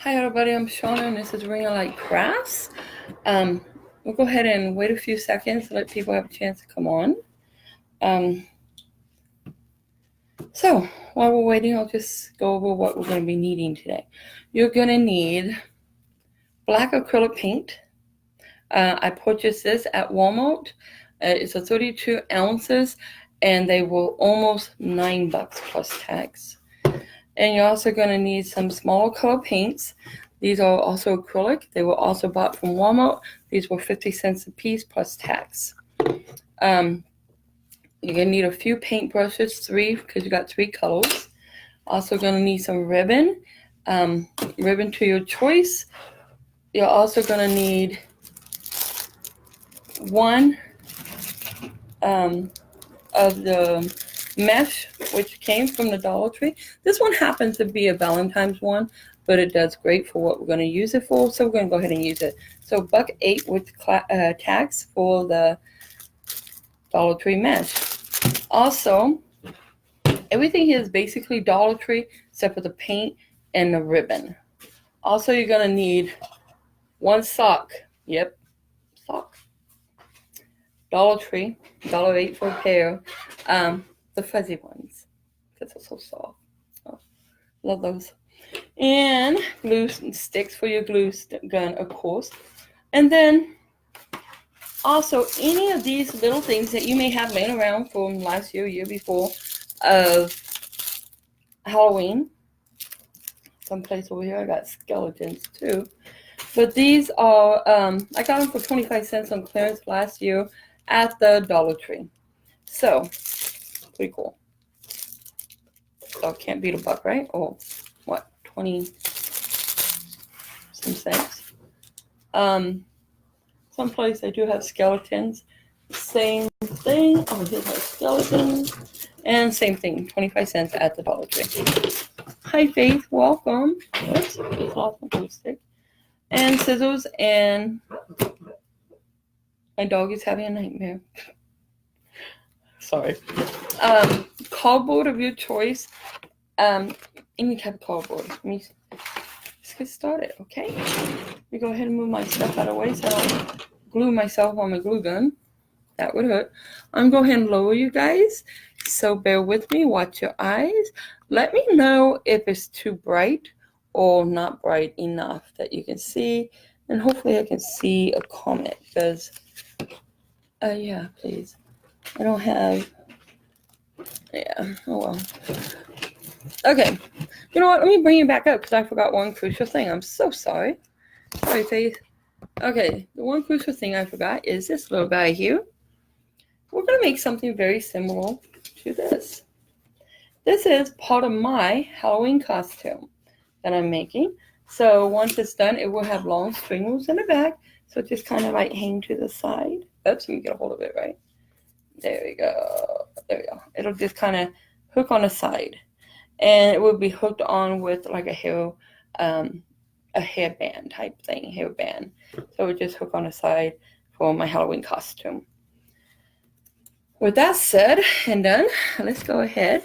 Hi everybody, I'm Shauna and this is Ring of Light Crafts. We'll go ahead and wait a few seconds to let people have a chance to come on. So while we're waiting, I'll just go over what we're going to be needing today. You're going to need black acrylic paint. I purchased this at Walmart. It's a 32 ounces and they were almost $9 plus tax. And you're also going to need some smaller color paints. These are also acrylic. They were also bought from Walmart. These were 50 cents a piece plus tax. You're going to need a few paint brushes, 3, because you got 3 colors. Also going to need some ribbon, ribbon to your choice. You're also going to need one of the mesh, which came from the Dollar Tree. This one happens to be a Valentine's one, but it does great for what we're going to use it for, so we're going to go ahead and use it. So $1.08 with tax for the Dollar Tree mesh. Also, everything here is basically Dollar Tree except for the paint and the ribbon. Also, you're going to need one sock. Yep, sock. Dollar Tree, $1.08 for a pair. The fuzzy ones, because they're so soft. Oh, love those. And glue sticks for your glue gun, of course. And then also any of these little things that you may have laying around from last year, year before, of Halloween. Someplace over here I got skeletons too. But these are, I got them for 25 cents on clearance last year at the Dollar Tree. So, pretty cool. So can't beat $1, right? Or what, 20 some cents. Someplace I do have skeletons. Same thing. Oh, here's my skeleton. And same thing, 25 cents at the Dollar Tree. Hi Faith, welcome. Oops, just lost my glue stick. And scissors, and my dog is having a nightmare. Sorry. Cardboard of your choice. Any type of cardboard. Let me just get started, okay? Let me go ahead and move my stuff out of the way so I don't glue myself on my glue gun. That would hurt. I'm going to go ahead and lower you guys. So bear with me. Watch your eyes. Let me know if it's too bright or not bright enough that you can see. And hopefully I can see a comment because, yeah, please. I don't have, yeah, oh well. Okay, you know what? Let me bring you back up because I forgot one crucial thing. I'm so sorry. Sorry, Faith. Okay, the one crucial thing I forgot is this little guy here. We're going to make something very similar to this. This is part of my Halloween costume that I'm making. So once it's done, it will have long stringers in the back. So it just kind of like hang to the side. Oops, let me get a hold of it, right? There we go. There we go. It'll just kind of hook on the side. And it will be hooked on with like a hairband type thing, hairband. So it would just hook on the side for my Halloween costume. With that said and done, let's go ahead.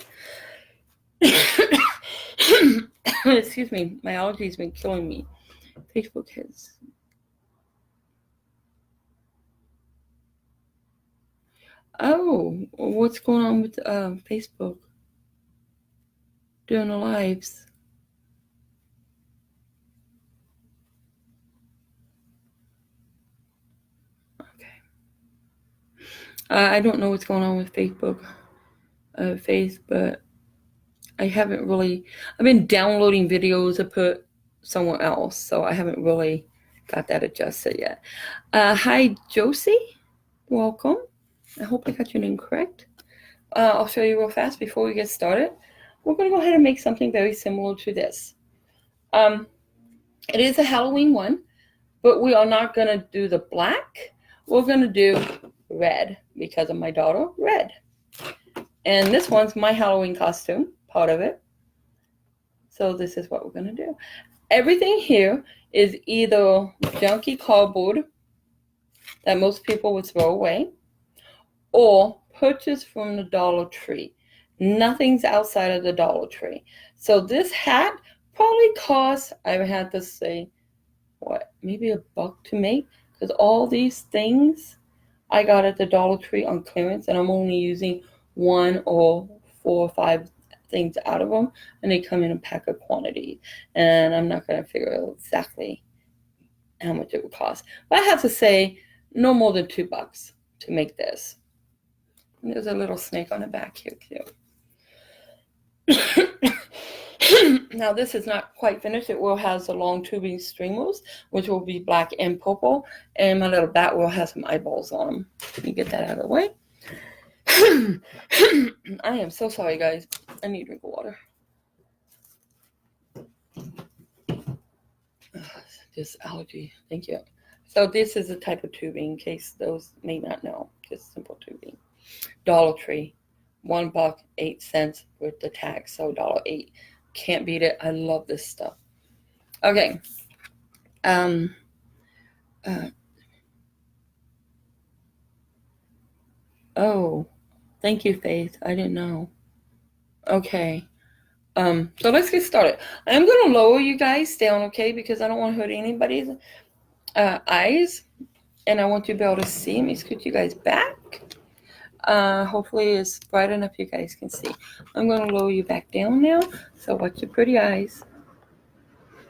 Excuse me, my allergies been killing me. Facebook has. Oh, what's going on with Facebook? Doing the lives. Okay. I don't know what's going on with Facebook, but I haven't really. I've been downloading videos to put somewhere else, so I haven't really got that adjusted yet. Hi, Josie. Welcome. I hope I got your name correct. I'll show you real fast before we get started. We're going to go ahead and make something very similar to this. It is a Halloween one, but we are not going to do the black. We're going to do red because of my daughter, red. And this one's my Halloween costume, part of it. So this is what we're going to do. Everything here is either junky cardboard that most people would throw away or purchased from the Dollar Tree. Nothing's outside of the Dollar Tree. So this hat Probably cost, I would have to say, what, maybe $1 to make, because all these things I got at the Dollar Tree on clearance, and I'm only using 1 or 4 or 5 things out of them, and they come in a pack of quantity, and I'm not going to figure out exactly how much it would cost, but I have to say no more than $2 to make this. And there's a little snake on the back here too. Now this is not quite finished. It will have the long tubing streamers, which will be black and purple, and my little bat will have some eyeballs on them. Let me get that out of the way. I am so sorry, guys. I need a drink of water. Just allergy. Thank you. So this is a type of tubing, in case those may not know. Just simple tubing. Dollar Tree, $1.08 with the tag, so $1.08. Can't beat it. I love this stuff. Okay. Oh, thank you, Faith. I didn't know. Okay. So let's get started. I'm gonna lower you guys down, okay? Because I don't want to hurt anybody's eyes, and I want you to be able to see. Let me scoot you guys back. Hopefully it's bright enough you guys can see. I'm going to lower you back down now, so watch your pretty eyes.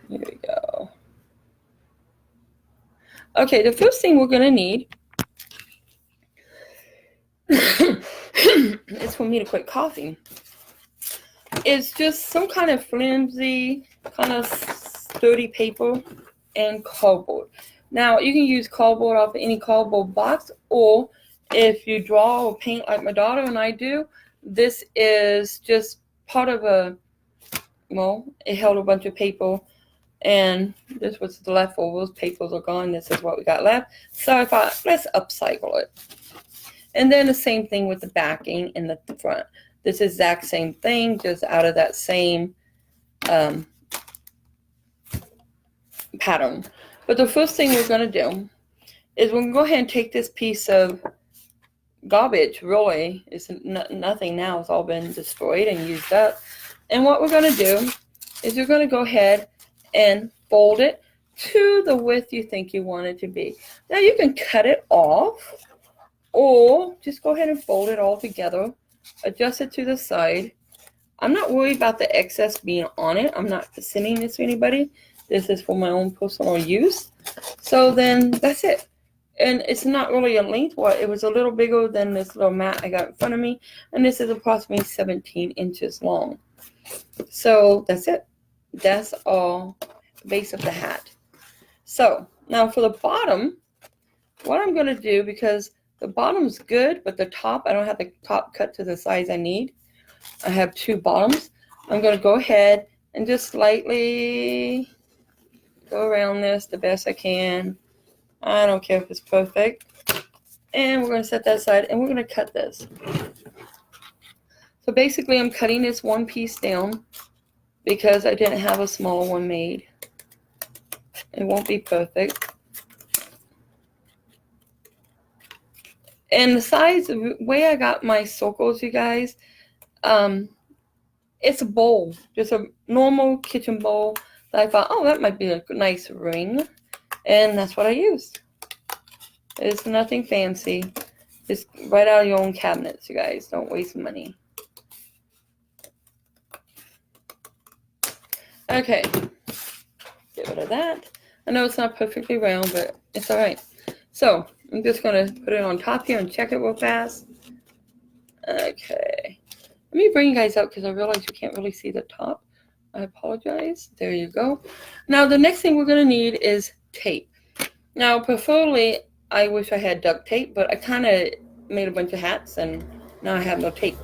Here we go. Okay, the first thing we're going to need is for me to quit coughing. It's just some kind of flimsy, kind of sturdy paper and cardboard. Now, you can use cardboard off any cardboard box, or if you draw or paint like my daughter and I do, this is just part of a, well, it held a bunch of paper, and this was the leftovers. Papers are gone. This is what we got left. So I thought, let's upcycle it. And then the same thing with the backing in the front. This exact same thing, just out of that same pattern. But the first thing we're going to do is we're going to go ahead and take this piece of garbage, really. It's nothing now. It's all been destroyed and used up. And what we're going to do is you're going to go ahead and fold it to the width you think you want it to be. Now you can cut it off, or just go ahead and fold it all together. Adjust it to the side. I'm not worried about the excess being on it. I'm not sending this to anybody. This is for my own personal use. So then that's it. And it's not really a length. It was a little bigger than this little mat I got in front of me. And this is approximately 17 inches long. So that's it. That's all the base of the hat. So now for the bottom, what I'm going to do, because the bottom's good, but the top, I don't have the top cut to the size I need. I have 2 bottoms. I'm going to go ahead and just slightly go around this the best I can. I don't care if it's perfect. And we're going to set that aside, and we're going to cut this. So basically I'm cutting this one piece down because I didn't have a smaller one made. It won't be perfect. And the size, the way I got my circles, you guys, it's a bowl, just a normal kitchen bowl that I thought, oh, that might be a nice ring. And that's what I used. It's nothing fancy. Just right out of your own cabinets, you guys. Don't waste money. Okay. Get rid of that. I know it's not perfectly round, but it's all right. So I'm just going to put it on top here and check it real fast. Okay. Let me bring you guys up because I realize you can't really see the top. I apologize. There you go. Now the next thing we're going to need is tape. Now preferably I wish I had duct tape, but I kind of made a bunch of hats and now I have no tape.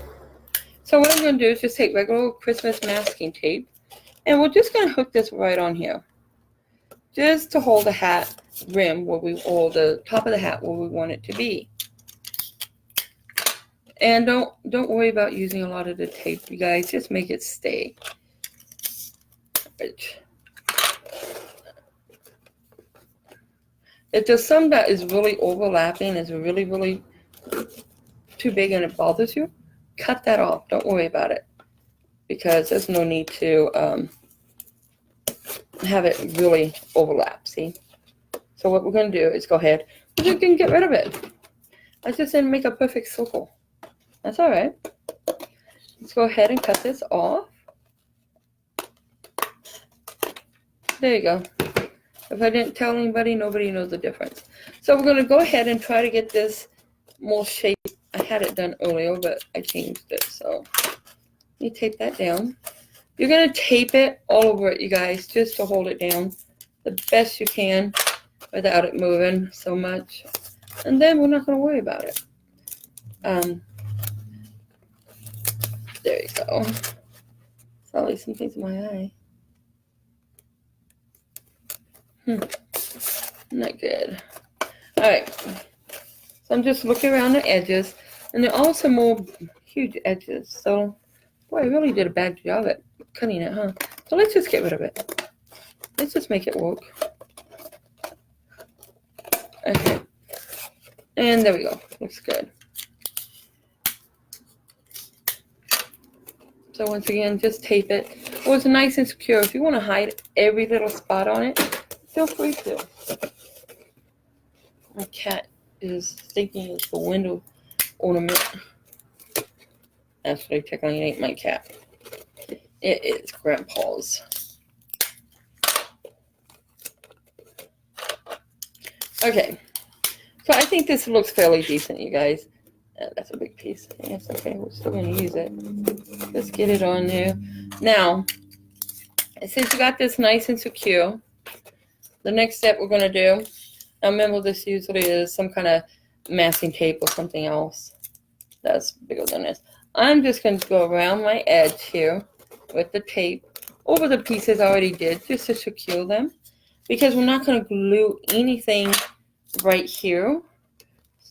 So what I'm going to do is just take regular Christmas masking tape, and we're just going to hook this right on here, just to hold the hat rim or the top of the hat where we want it to be. And don't worry about using a lot of the tape, you guys. Just make it stay. Right. If there's some that is really overlapping, is really, really too big and it bothers you, cut that off. Don't worry about it, because there's no need to have it really overlap, see? So what we're going to do is go ahead, we can get rid of it. I just didn't make a perfect circle. That's all right. Let's go ahead and cut this off. There you go. If I didn't tell anybody, nobody knows the difference. So we're going to go ahead and try to get this more shape. I had it done earlier, but I changed it. So you tape that down. You're going to tape it all over it, you guys, just to hold it down the best you can without it moving so much. And then we're not going to worry about it. There you go. Sorry, something's in my eye. Not good. All right. So I'm just looking around the edges, and there are also more huge edges. So, boy, I really did a bad job at cutting it, huh? So let's just get rid of it. Let's just make it work. Okay. And there we go. Looks good. So once again, just tape it. Oh, it's nice and secure. If you want to hide every little spot on it, feel free to. My cat is thinking it's the window ornament. Actually, technically, it ain't my cat. It is Grandpa's. Okay. So I think this looks fairly decent, you guys. That's a big piece. Yes, okay, we're still going to use it. Let's get it on there. Now, since you got this nice and secure, the next step we're going to do, now remember this usually is some kind of masking tape or something else that's bigger than this. I'm just going to go around my edge here with the tape over the pieces I already did just to secure them, because we're not going to glue anything right here.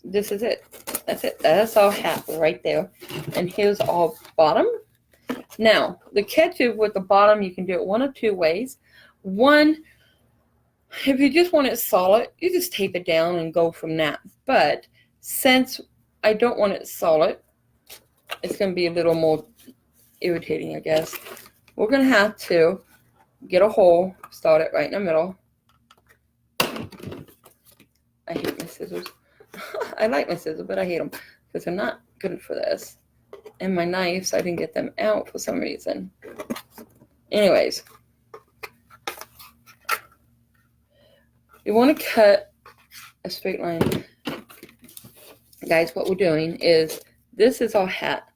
This is it. That's it. That's our hat right there. And here's our bottom. Now, the catch is with the bottom, you can do it one of two ways. One, if you just want it solid, you just tape it down and go from that. But since I don't want it solid, it's going to be a little more irritating, I guess. We're going to have to get a hole, start it right in the middle. I hate my scissors. I like my scissors, but I hate them because they're not good for this. And my knives, I didn't get them out for some reason. Anyways, you want to cut a straight line. Guys, what we're doing is, this is our hat,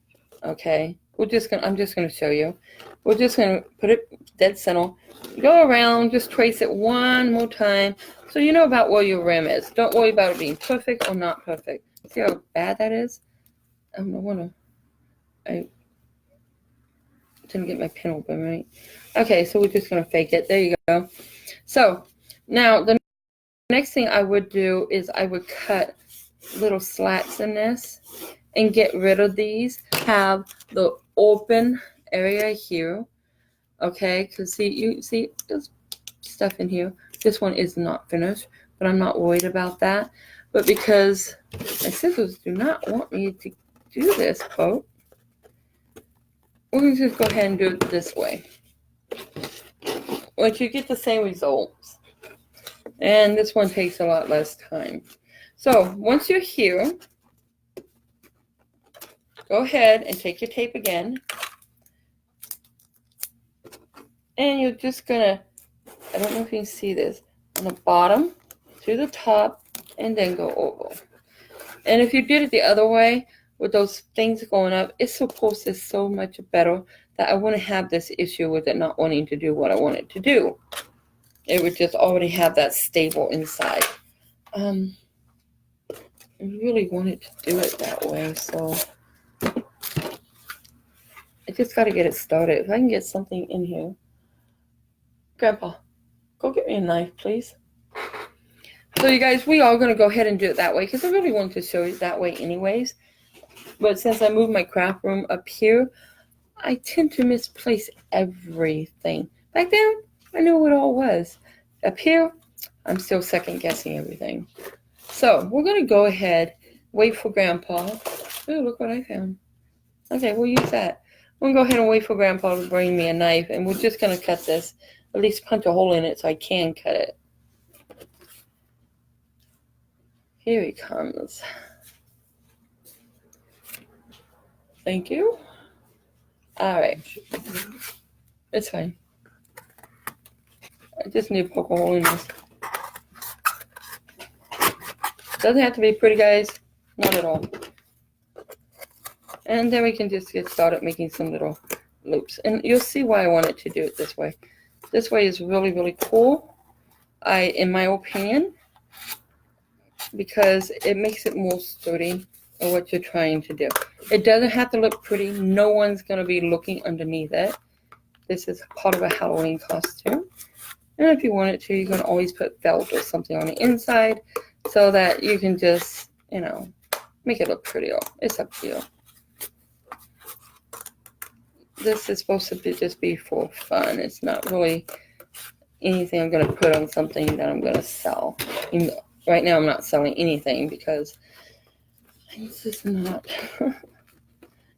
okay? I'm just gonna show you. We're just gonna put it dead center, go around, just trace it one more time, so you know about where your rim is. Don't worry about it being perfect or not perfect. See how bad that is? I didn't get my pen open right. Okay, so we're just gonna fake it. There you go. So now the next thing I would do is I would cut little slats in this and get rid of these. Have the open area here, okay? Because you see there's stuff in here. This one is not finished, but I'm not worried about that. But because my scissors do not want me to do this, folks, we're going to just go ahead and do it this way, which you get the same results. And this one takes a lot less time. So once you're here, go ahead and take your tape again. And you're just going to, I don't know if you can see this, on the bottom to the top and then go over. And if you did it the other way with those things going up, it's supposed to so much better that I wouldn't have this issue with it not wanting to do what I want it to do. It would just already have that stable inside. I really wanted to do it that way, so I just got to get it started. If I can get something in here. Grandpa, go get me a knife, please. So you guys, we are going to go ahead and do it that way because I really wanted to show you that way anyways. But since I moved my craft room up here, I tend to misplace everything. Back then, I knew what it all was. Up here, I'm still second guessing everything. So we're going to go ahead, wait for Grandpa. Ooh, look what I found. Okay, we'll use that. We're going to go ahead and wait for Grandpa to bring me a knife, and we're just going to cut this at least punch a hole in it so I can cut it. Here he comes. Thank you. All right. It's fine. I just need to poke a hole in this. Doesn't have to be pretty, guys. Not at all. And then we can just get started making some little loops. And you'll see why I wanted to do it this way. This way is really, really cool, in my opinion, because it makes it more sturdy of what you're trying to do. It doesn't have to look pretty. No one's going to be looking underneath it. This is part of a Halloween costume. And if you wanted to, you can always put felt or something on the inside so that you can just, make it look prettier. It's up to you. This is supposed to just be for fun. It's not really anything I'm going to put on something that I'm going to sell. Right now I'm not selling anything because this is not.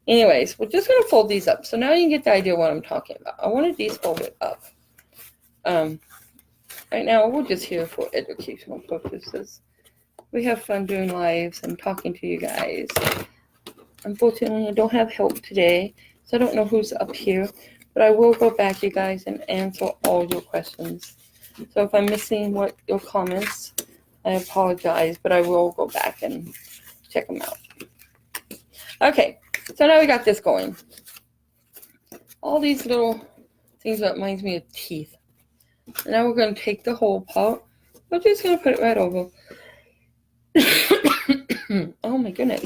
Anyways, we're just going to fold these up. So now you can get the idea of what I'm talking about. I wanted these folded up. Right now we're just here for educational purposes. We have fun doing lives and talking to you guys. Unfortunately, I don't have help today, so I don't know who's up here, but I will go back, you guys, and answer all your questions. So if I'm missing your comments, I apologize, but I will go back and check them out. Okay, so now we got this going. All these little things that reminds me of teeth. And now we're going to take the whole part. We're just going to put it right over. Oh my goodness.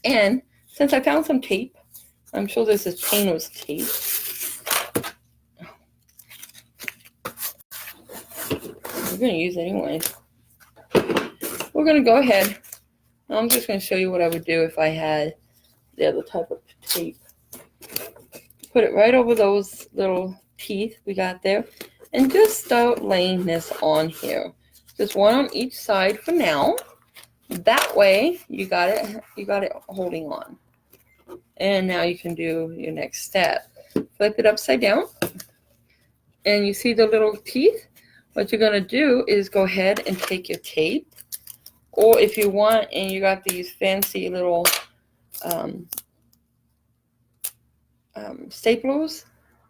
And since I found some tape, I'm sure this is painter's tape. We're going to use it anyway. We're going to go ahead. I'm just going to show you what I would do if I had the other type of tape. Put it right over those little teeth we got there. And just start laying this on here. Just one on each side for now. That way you got it holding on. And now you can do your next step. Flip it upside down. And you see the little teeth? What you're going to do is go ahead and take your tape. Or if you want, and you got these fancy little staplers,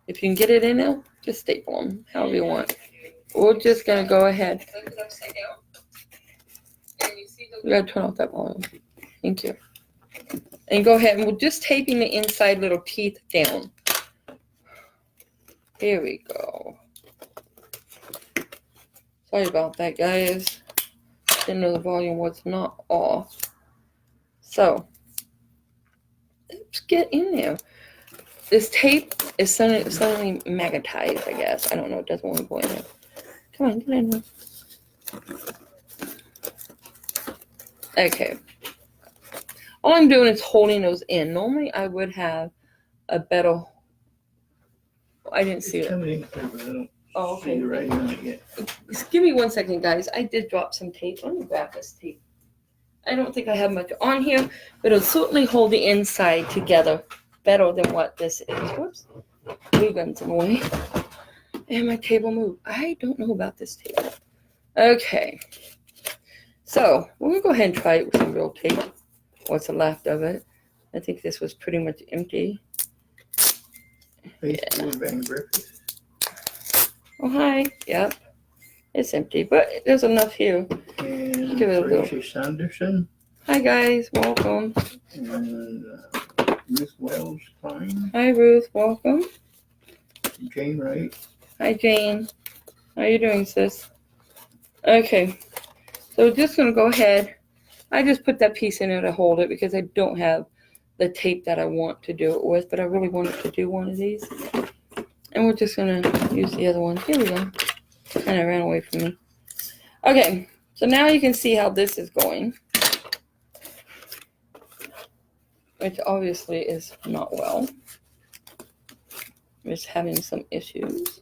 if you can get it in there, just staple them however you want. We're just going to go ahead. Flip it upside down. You gotta turn off that volume. Thank you. And go ahead and we're just taping the inside little teeth down. Here we go. Sorry about that, guys. Didn't know the volume was not off. So, let's get in there. This tape is suddenly magnetized, I guess. I don't know. It doesn't want to go in there. Come on, get in there. Okay. All I'm doing is holding those in. Normally, I would have a better. I didn't see it. Oh, okay. Just give me 1 second, guys. I did drop some tape. Let me grab this tape. I don't think I have much on here, but it'll certainly hold the inside together better than what this is. Whoops. Glue guns in the way. And my table moved. I don't know about this table. Okay. So, we're going to go ahead and try it with some real tape. What's left of it. I think this was pretty much empty. Yeah. Oh, hi. Yep. It's empty, but there's enough here. And give it a little. Tracy Sanderson. Hi, guys. Welcome. And Ruth Wells Klein. Hi, Ruth. Welcome. Jane Wright. Hi, Jane. How are you doing, sis? Okay. So we're just going to go ahead. I just put that piece in there to hold it because I don't have the tape that I want to do it with, but I really wanted to do one of these. And we're just going to use the other one. Here we go. And it ran away from me. Okay, so now you can see how this is going. Which obviously is not well. It's having some issues.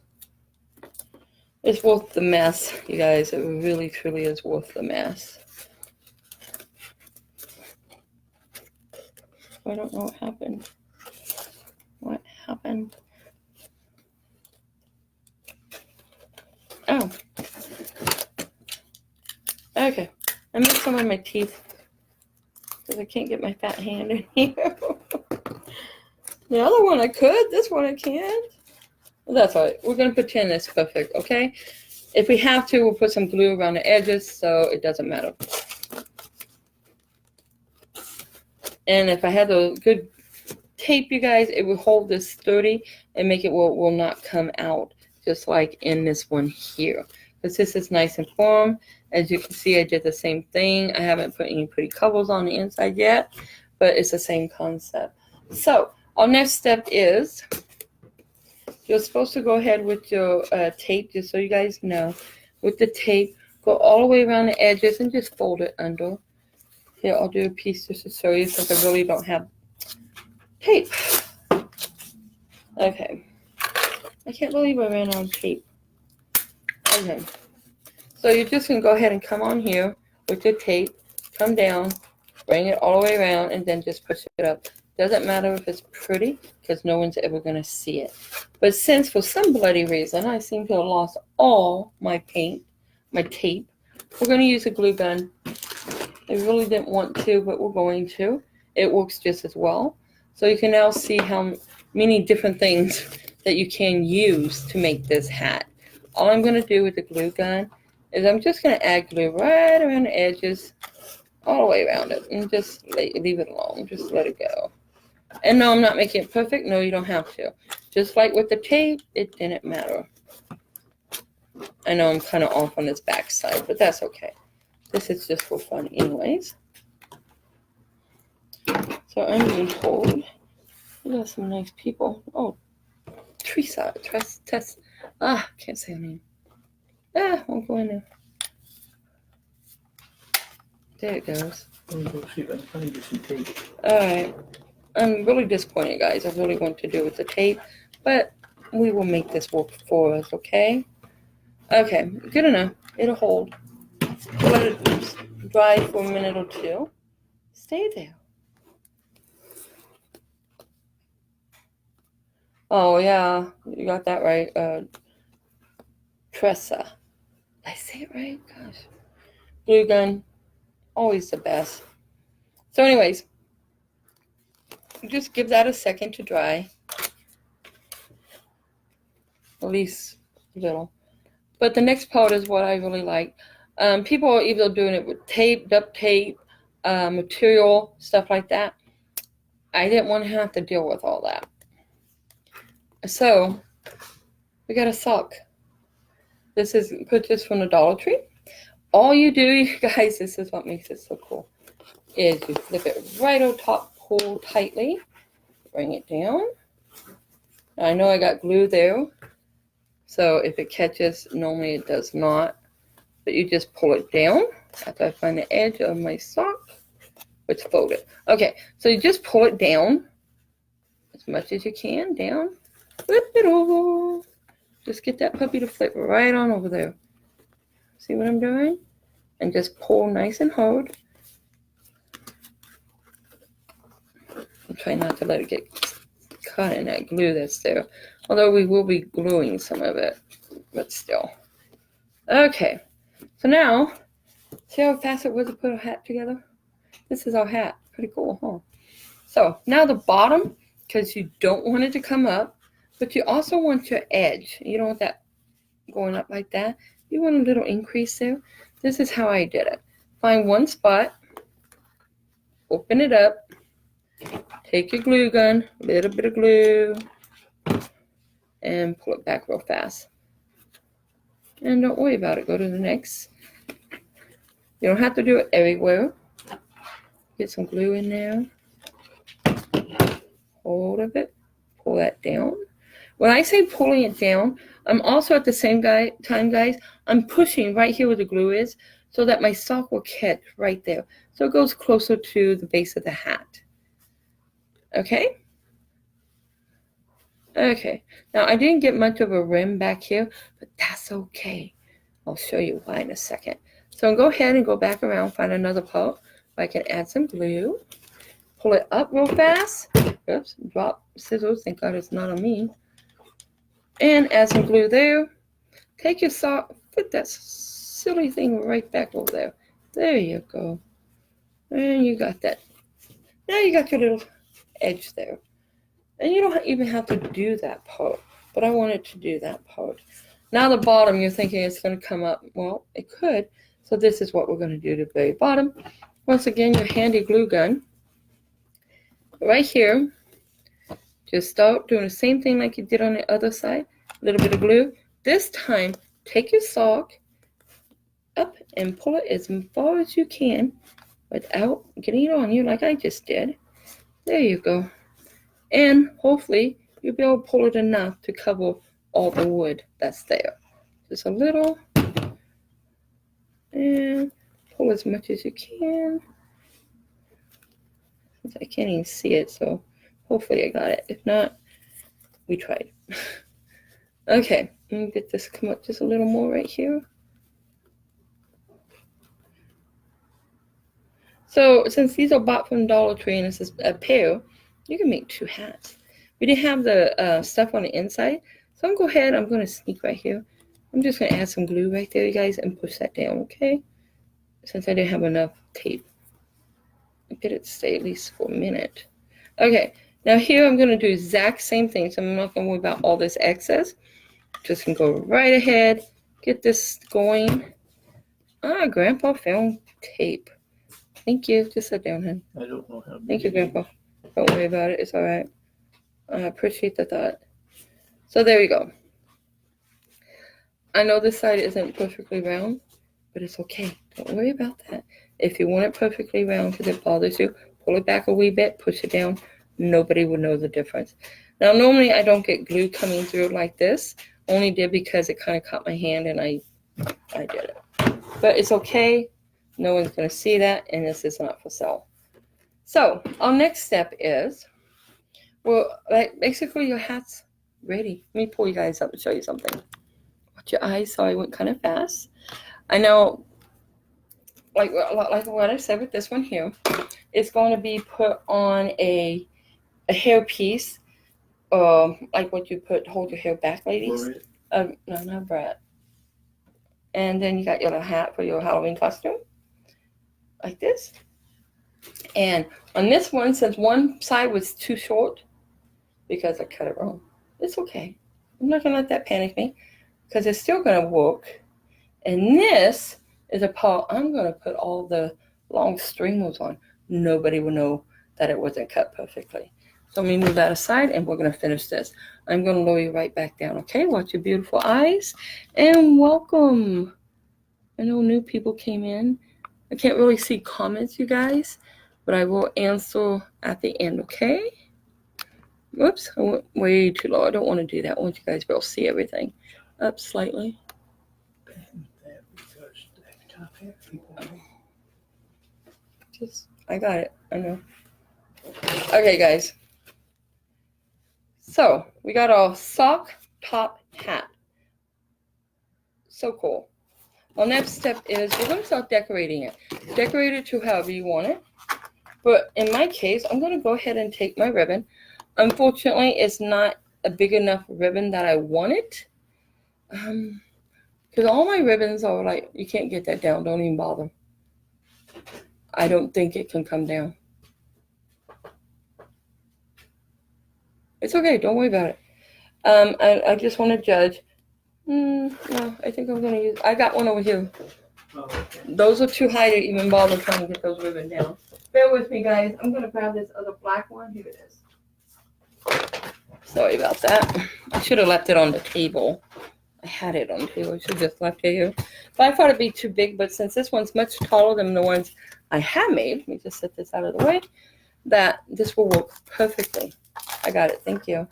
It's worth the mess, you guys. It really, truly is worth the mess. I don't know what happened. What happened? Okay, I missed some of my teeth because I can't get my fat hand in here. The other one I could, this one I can't. Well, that's all right. We're going to pretend it's perfect, okay? If we have to, we'll put some glue around the edges so it doesn't matter. And if I had a good tape, you guys, it will hold this sturdy and make it will not come out, just like in this one here. Because this is nice and firm. As you can see, I did the same thing. I haven't put any pretty covers on the inside yet, but it's the same concept. So our next step is you're supposed to go ahead with your tape, just so you guys know. With the tape, go all the way around the edges and just fold it under. Here, I'll do a piece just to show you since I really don't have tape. Okay. I can't believe I ran out of tape. Okay. So you're just going to go ahead and come on here with your tape, come down, bring it all the way around, and then just push it up. Doesn't matter if it's pretty, because no one's ever going to see it. But since for some bloody reason I seem to have lost all my paint, my tape, we're going to use a glue gun. I really didn't want to, but we're going to. It works just as well. So you can now see how many different things that you can use to make this hat. All I'm going to do with the glue gun is I'm just going to add glue right around the edges, all the way around it, and just leave it alone. Just let it go. And no, I'm not making it perfect. No, you don't have to. Just like with the tape, it didn't matter. I know I'm kind of off on this back side, but that's okay. This is just for fun anyways. So I'm being told, we got some nice people. Oh, Teresa, Tess. Can't say her name. Won't go in there. There it goes. Let me go see if I can find you some tape. Alright. I'm really disappointed, guys. I really want to do with the tape, but we will make this work for us, okay? Okay, good enough. It'll hold. Let it dry for a minute or two. Stay there. Oh, yeah. You got that right. Tressa. Did I say it right? Gosh. Glue gun. Always the best. So anyways, just give that a second to dry. At least a little. But the next part is what I really like. People are either doing it with tape, duct tape, material, stuff like that. I didn't want to have to deal with all that. So, we got a sock. This is purchased from the Dollar Tree. All you do, you guys, this is what makes it so cool, is you flip it right on top, pull tightly, bring it down. Now, I know I got glue there, so if it catches, normally it does not. But you just pull it down after I find the edge of my sock, which folded. Okay, so you just pull it down as much as you can, down, flip it over. Just get that puppy to flip right on over there. See what I'm doing? And just pull nice and hard. And try not to let it get caught in that glue that's there. Although we will be gluing some of it, but still. Okay, so now, see how fast it was to put a hat together? This is our hat. Pretty cool, huh? So now the bottom, because you don't want it to come up, but you also want your edge. You don't want that going up like that. You want a little increase there. This is how I did it. Find one spot, open it up, take your glue gun, a little bit of glue, and pull it back real fast. And don't worry about it. Go to the next. You don't have to do it everywhere. Get some glue in there. Hold of it. Pull that down. When I say pulling it down, I'm also at the same time, guys, I'm pushing right here where the glue is so that my sock will catch right there. So it goes closer to the base of the hat. Okay? Okay. Now, I didn't get much of a rim back here, but that's okay. I'll show you why in a second. So go ahead and go back around, find another part where I can add some glue. Pull it up real fast. Oops, drop scissors. Thank God it's not on me. And add some glue there. Take your sock, put that silly thing right back over there. There you go. And you got that. Now you got your little edge there. And you don't even have to do that part, but I wanted to do that part. Now the bottom, you're thinking it's going to come up. Well, it could. So this is what we're going to do to the very bottom. Once again, your handy glue gun. Right here, just start doing the same thing like you did on the other side. A little bit of glue. This time, take your sock up and pull it as far as you can without getting it on you like I just did. There you go. And hopefully you'll be able to pull it enough to cover all the wood that's there. Just a little. And pull as much as you can. I can't even see it, so hopefully I got it. If not, we tried. Okay, let me get this come up just a little more right here. So since these are bought from Dollar Tree and this is a pair, you can make 2 hats. We didn't have the stuff on the inside, so I'm going to go ahead. I'm going to sneak right here. I'm just going to add some glue right there, you guys, and push that down, okay? Since I didn't have enough tape. Get it to stay at least for a minute. Okay, now here I'm going to do exact same thing, so I'm not going to worry about all this excess. Just going to go right ahead, get this going. Grandpa found tape. Thank you. Just sit down, honey. I don't know how. Thank you, Grandpa. Don't worry about it. It's all right. I appreciate the thought. So there you go. I know this side isn't perfectly round, but it's okay. Don't worry about that. If you want it perfectly round because it bothers you, pull it back a wee bit, push it down. Nobody will know the difference. Now, normally I don't get glue coming through like this. Only did because it kind of caught my hand and I did it. But it's okay. No one's going to see that, and this is not for sale. So our next step is, well, basically your hat's ready. Let me pull you guys up and show you something. Watch your eyes. Sorry, I went kind of fast. I know, like what I said with this one here, it's going to be put on a hair piece, like what you hold your hair back, ladies. No, not Brad. And then you got your little hat for your Halloween costume, like this. And on this one, since one side was too short, because I cut it wrong, it's okay. I'm not going to let that panic me, because it's still going to work. And this is a part I'm going to put all the long streamers on. Nobody will know that it wasn't cut perfectly. So let me move that aside, and we're going to finish this. I'm going to lower you right back down, okay? Watch your beautiful eyes, and welcome. I know new people came in. I can't really see comments, you guys, but I will answer at the end, okay? Whoops, I went way too low. I don't want to do that. I want you guys to be able to see everything. Up slightly. I got it. I know. Okay, guys. So we got our sock top hat. So cool. Our next step is we're going to start decorating it. Decorate it to however you want it. But in my case, I'm going to go ahead and take my ribbon. Unfortunately, it's not a big enough ribbon that I want it. Because all my ribbons are like, you can't get that down. Don't even bother. I don't think it can come down. It's okay. Don't worry about it. I just want to judge. No, I think I'm going to use... I got one over here. Oh, okay. Those are too high to even bother trying to get those ribbon down. Bear with me, guys. I'm going to grab this other black one. Here it is. Sorry about that. I should have left it on the table. I had it on the table. I should have just left it here. But I thought it'd be too big. But since this one's much taller than the ones I have made, let me just set this out of the way, that this will work perfectly. I got it. Thank you.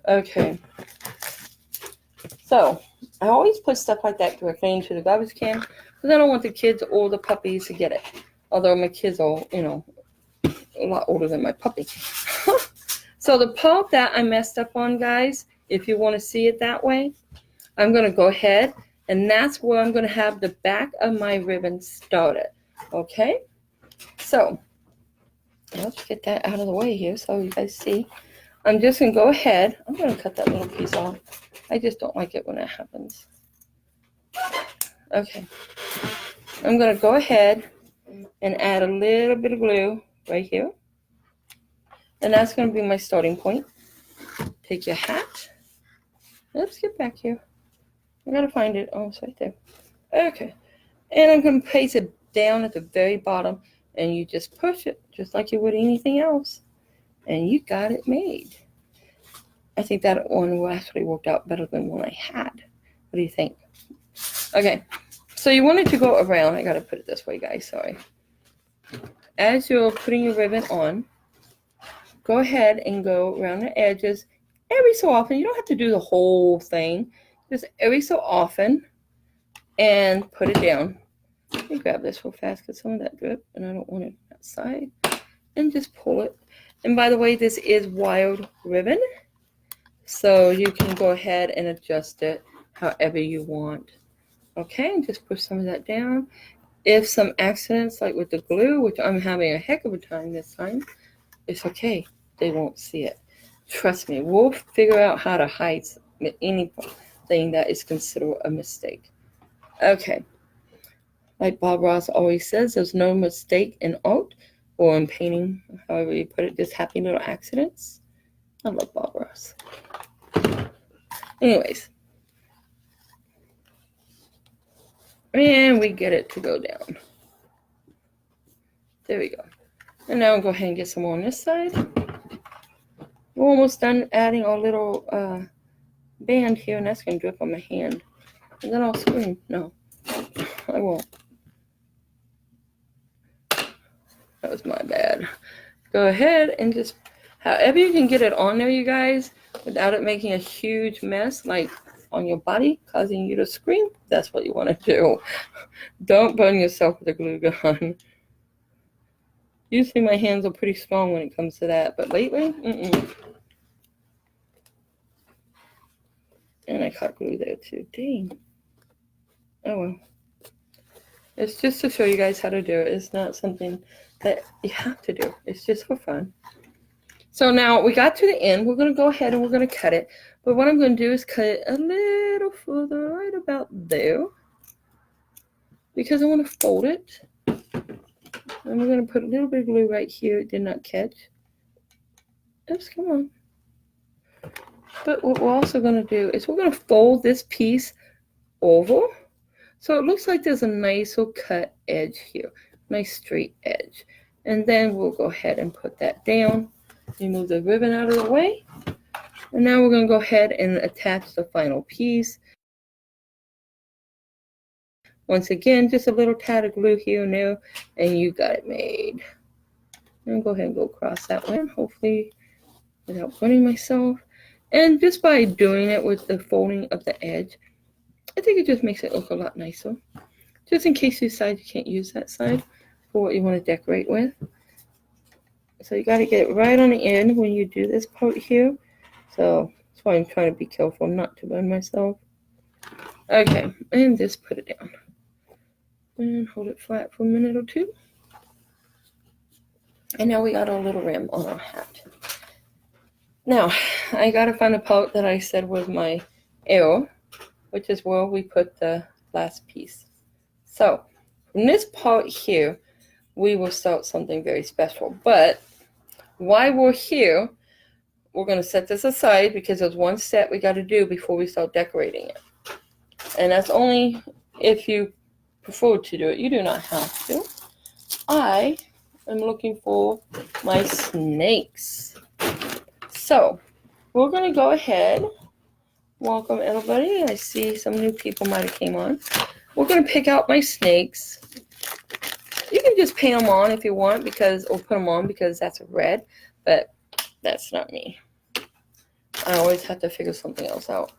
Okay. So, I always put stuff like that directly into the garbage can because I don't want the kids or the puppies to get it. Although my kids are, a lot older than my puppy. So the part that I messed up on, guys, if you want to see it that way, I'm going to go ahead, and that's where I'm going to have the back of my ribbon started. Okay? So, let's get that out of the way here so you guys see. I'm just going to go ahead. I'm going to cut that little piece off. I just don't like it when that happens. Okay. I'm going to go ahead and add a little bit of glue right here. And that's going to be my starting point. Take your hat. Let's get back here. I got to find it. Oh, it's right there. Okay. And I'm going to place it down at the very bottom. And you just push it just like you would anything else. And you got it made. I think that one will actually work out better than one I had. What do you think? Okay. So you want it to go around. I got to put it this way, guys. Sorry. As you're putting your ribbon on, go ahead and go around the edges every so often. You don't have to do the whole thing. Just every so often. And put it down. Let me grab this real fast because some of that drip and I don't want it outside. And just pull it. And by the way, this is wild ribbon. So you can go ahead and adjust it however you want. Okay, and just push some of that down. If some accidents, like with the glue, which I'm having a heck of a time this time, it's okay. They won't see it. Trust me, we'll figure out how to hide anything that is considered a mistake. Okay. Like Bob Ross always says, there's no mistake in art or in painting, however you put it, just happy little accidents. I love Bob Ross. Anyways. And we get it to go down. There we go. And now I'll go ahead and get some more on this side. We're almost done adding our little band here, and that's going to drip on my hand. And then I'll scream. No, I won't. That was my bad. Go ahead and just, however you can get it on there, you guys, without it making a huge mess, like on your body, causing you to scream, that's what you want to do. Don't burn yourself with a glue gun. Usually my hands are pretty strong when it comes to that, but lately, And I caught glue there too. Dang. Oh well. It's just to show you guys how to do it. It's not something that you have to do. It's just for fun. So now we got to the end. We're going to go ahead and we're going to cut it. But what I'm going to do is cut it a little further, right about there. Because I want to fold it. And we're going to put a little bit of glue right here. It did not catch. Oops, come on. But what we're also going to do is we're going to fold this piece over. So it looks like there's a nice little cut edge here. Nice straight edge. And then we'll go ahead and put that down. Remove the ribbon out of the way. And now we're going to go ahead and attach the final piece. Once again, just a little tad of glue here and there, and you got it made. And go ahead and go across that one, hopefully without burning myself. And just by doing it with the folding of the edge, I think it just makes it look a lot nicer. Just in case you decide you can't use that side for what you want to decorate with. So you got to get it right on the end when you do this part here. So that's why I'm trying to be careful not to burn myself. Okay, and just put it down. And hold it flat for a minute or two. And now we got our little rim on our hat. Now, I got to find the part that I said was my arrow, which is where we put the last piece. So, from this part here, we will start something very special. But while we're here, we're going to set this aside because there's one step we got to do before we start decorating it. And that's only if you prefer to do it. You do not have to. I am looking for my snakes. So, we're going to go ahead. Welcome, everybody. I see some new people might have came on. We're going to pick out my snakes. You can just paint them on if you want, or put them on because that's red, but that's not me. I always have to figure something else out.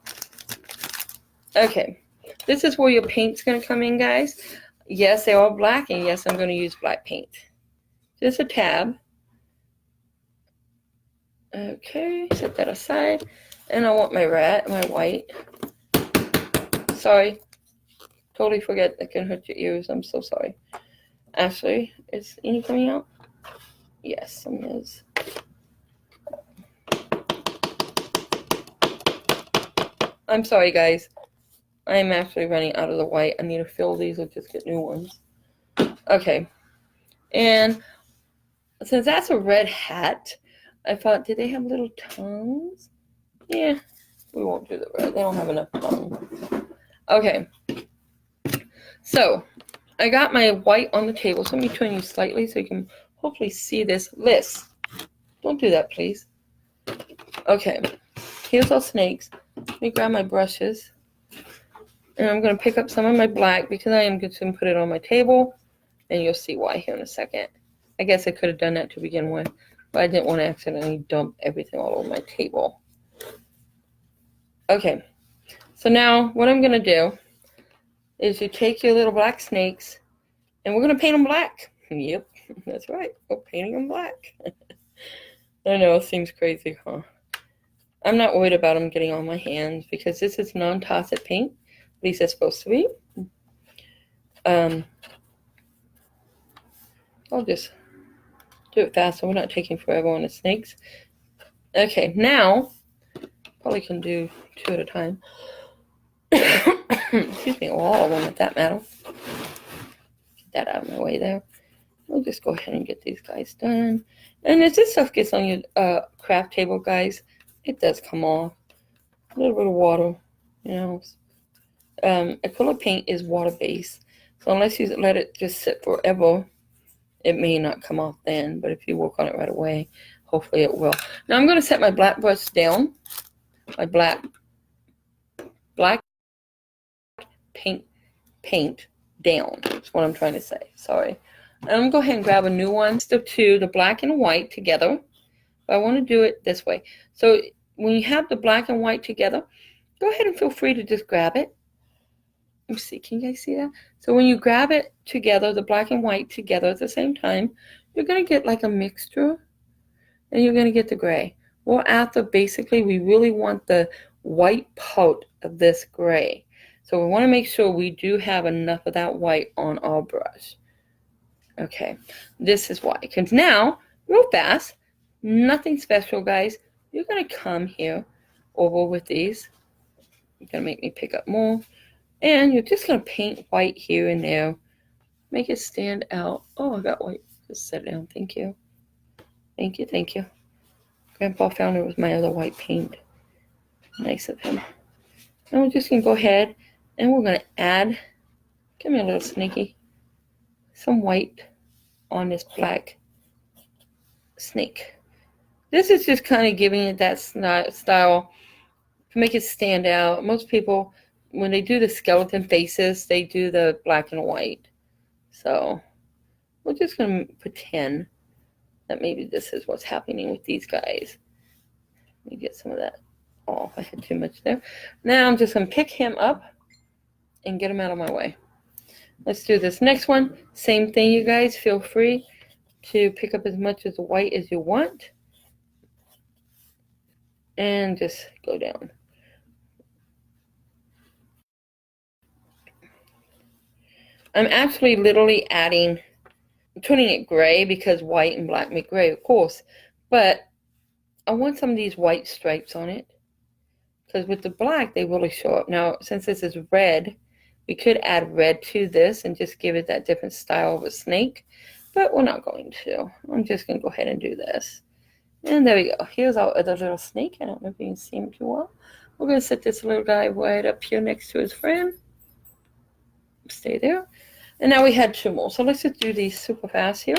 Okay, this is where your paint's going to come in, guys. Yes, they're all black, and yes, I'm going to use black paint. Just a tab. Okay, set that aside. And I want my white. Sorry. Totally forget that can hurt your ears. I'm so sorry. Ashley, is any coming out? Yes, some is. I'm sorry, guys. I'm actually running out of the white. I need to fill these or just get new ones. Okay. And since that's a red hat, I thought, did they have little tongues? Yeah, we won't do the red. They don't have enough tongue. Okay. So, I got my white on the table. So let me turn you slightly so you can hopefully see this. Liz, don't do that, please. Okay. Here's our snakes. Let me grab my brushes. And I'm going to pick up some of my black because I am going to put it on my table. And you'll see why here in a second. I guess I could have done that to begin with. But I didn't want to accidentally dump everything all over my table. Okay. So now what I'm going to do is you take your little black snakes. And we're going to paint them black. Yep. That's right. We're painting them black. I know. It seems crazy, huh? I'm not worried about them getting on my hands because this is non-toxic paint. At least it's supposed to be. I'll just do it fast so we're not taking forever on the snakes. Okay, now, probably can do 2 at a time. Excuse me, all of them at that matter. Get that out of my way there. We'll just go ahead and get these guys done. And as this stuff gets on your craft table, guys, it does come off. A little bit of water, you know. Acrylic paint is water-based. So unless you let it just sit forever, it may not come off then. But if you work on it right away, hopefully it will. Now I'm going to set my black brush down. My black paint down. That's what I'm trying to say. Sorry. And I'm going to go ahead and grab a new one. Still two, the black and white together. But I want to do it this way. So when you have the black and white together, go ahead and feel free to just grab it. Let me see. Can you guys see that? So when you grab it together, the black and white together at the same time, you're going to get like a mixture. And you're going to get the gray. Well, after basically, we really want the white part of this gray. So we want to make sure we do have enough of that white on our brush. Okay, this is why. Because now, real fast, nothing special, guys. You're going to come here over with these. You're going to make me pick up more. And you're just going to paint white here and there. Make it stand out. Oh, I got white. Just set it down. Thank you. Thank you, thank you. Grandpa found it with my other white paint. Nice of him. And we're just going to go ahead and we're going to add, give me a little sneaky, some white on this black snake. This is just kind of giving it that style to make it stand out. Most people, when they do the skeleton faces, they do the black and white. So we're just going to pretend that maybe this is what's happening with these guys. Let me get some of that off. I had too much there. Now I'm just going to pick him up and get him out of my way. Let's do this next one. Same thing, you guys. Feel free to pick up as much as white as you want. And just go down. I'm actually literally turning it gray because white and black make gray, of course. But I want some of these white stripes on it. Because with the black, they really show up. Now, since this is red, we could add red to this and just give it that different style of a snake. But we're not going to. I'm just going to go ahead and do this. And there we go. Here's our other little snake. I don't know if you can see him too well. We're going to set this little guy right up here next to his friend. Stay there. And now we had 2 more. So let's just do these super fast here.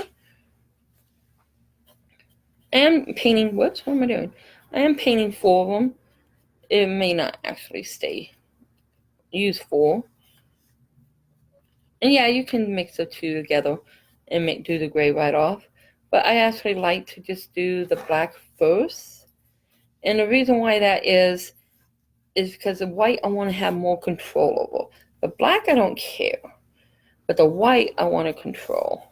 I am painting, what am I doing? I am painting 4 of them. It may not actually stay used 4. And yeah, you can mix the 2 together and do the gray right off. But I actually like to just do the black first. And the reason why that is because the white I want to have more control over. The black I don't care. But the white I want to control.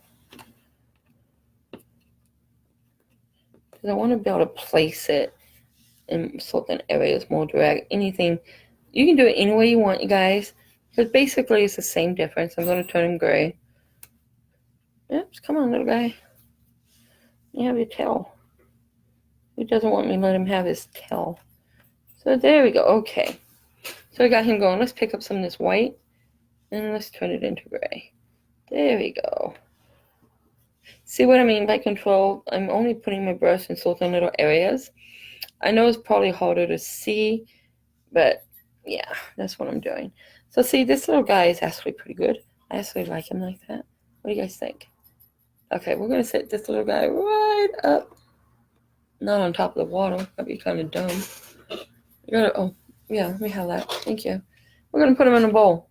Because I want to be able to place it in certain areas more direct. Anything. You can do it any way you want, you guys. Because basically it's the same difference. I'm going to turn him gray. Oops, come on, little guy. You have your tail. Who doesn't want me to let him have his tail? So there we go. Okay. So I got him going. Let's pick up some of this white and let's turn it into gray. There we go. See what I mean by control? I'm only putting my brush in certain little areas. I know it's probably harder to see, but yeah, that's what I'm doing. So see, this little guy is actually pretty good. I actually like him like that. What do you guys think? Okay, we're going to set this little guy right up. Not on top of the water. That'd be kind of dumb. You gotta, oh, yeah, let me have that. Thank you. We're going to put him in a bowl.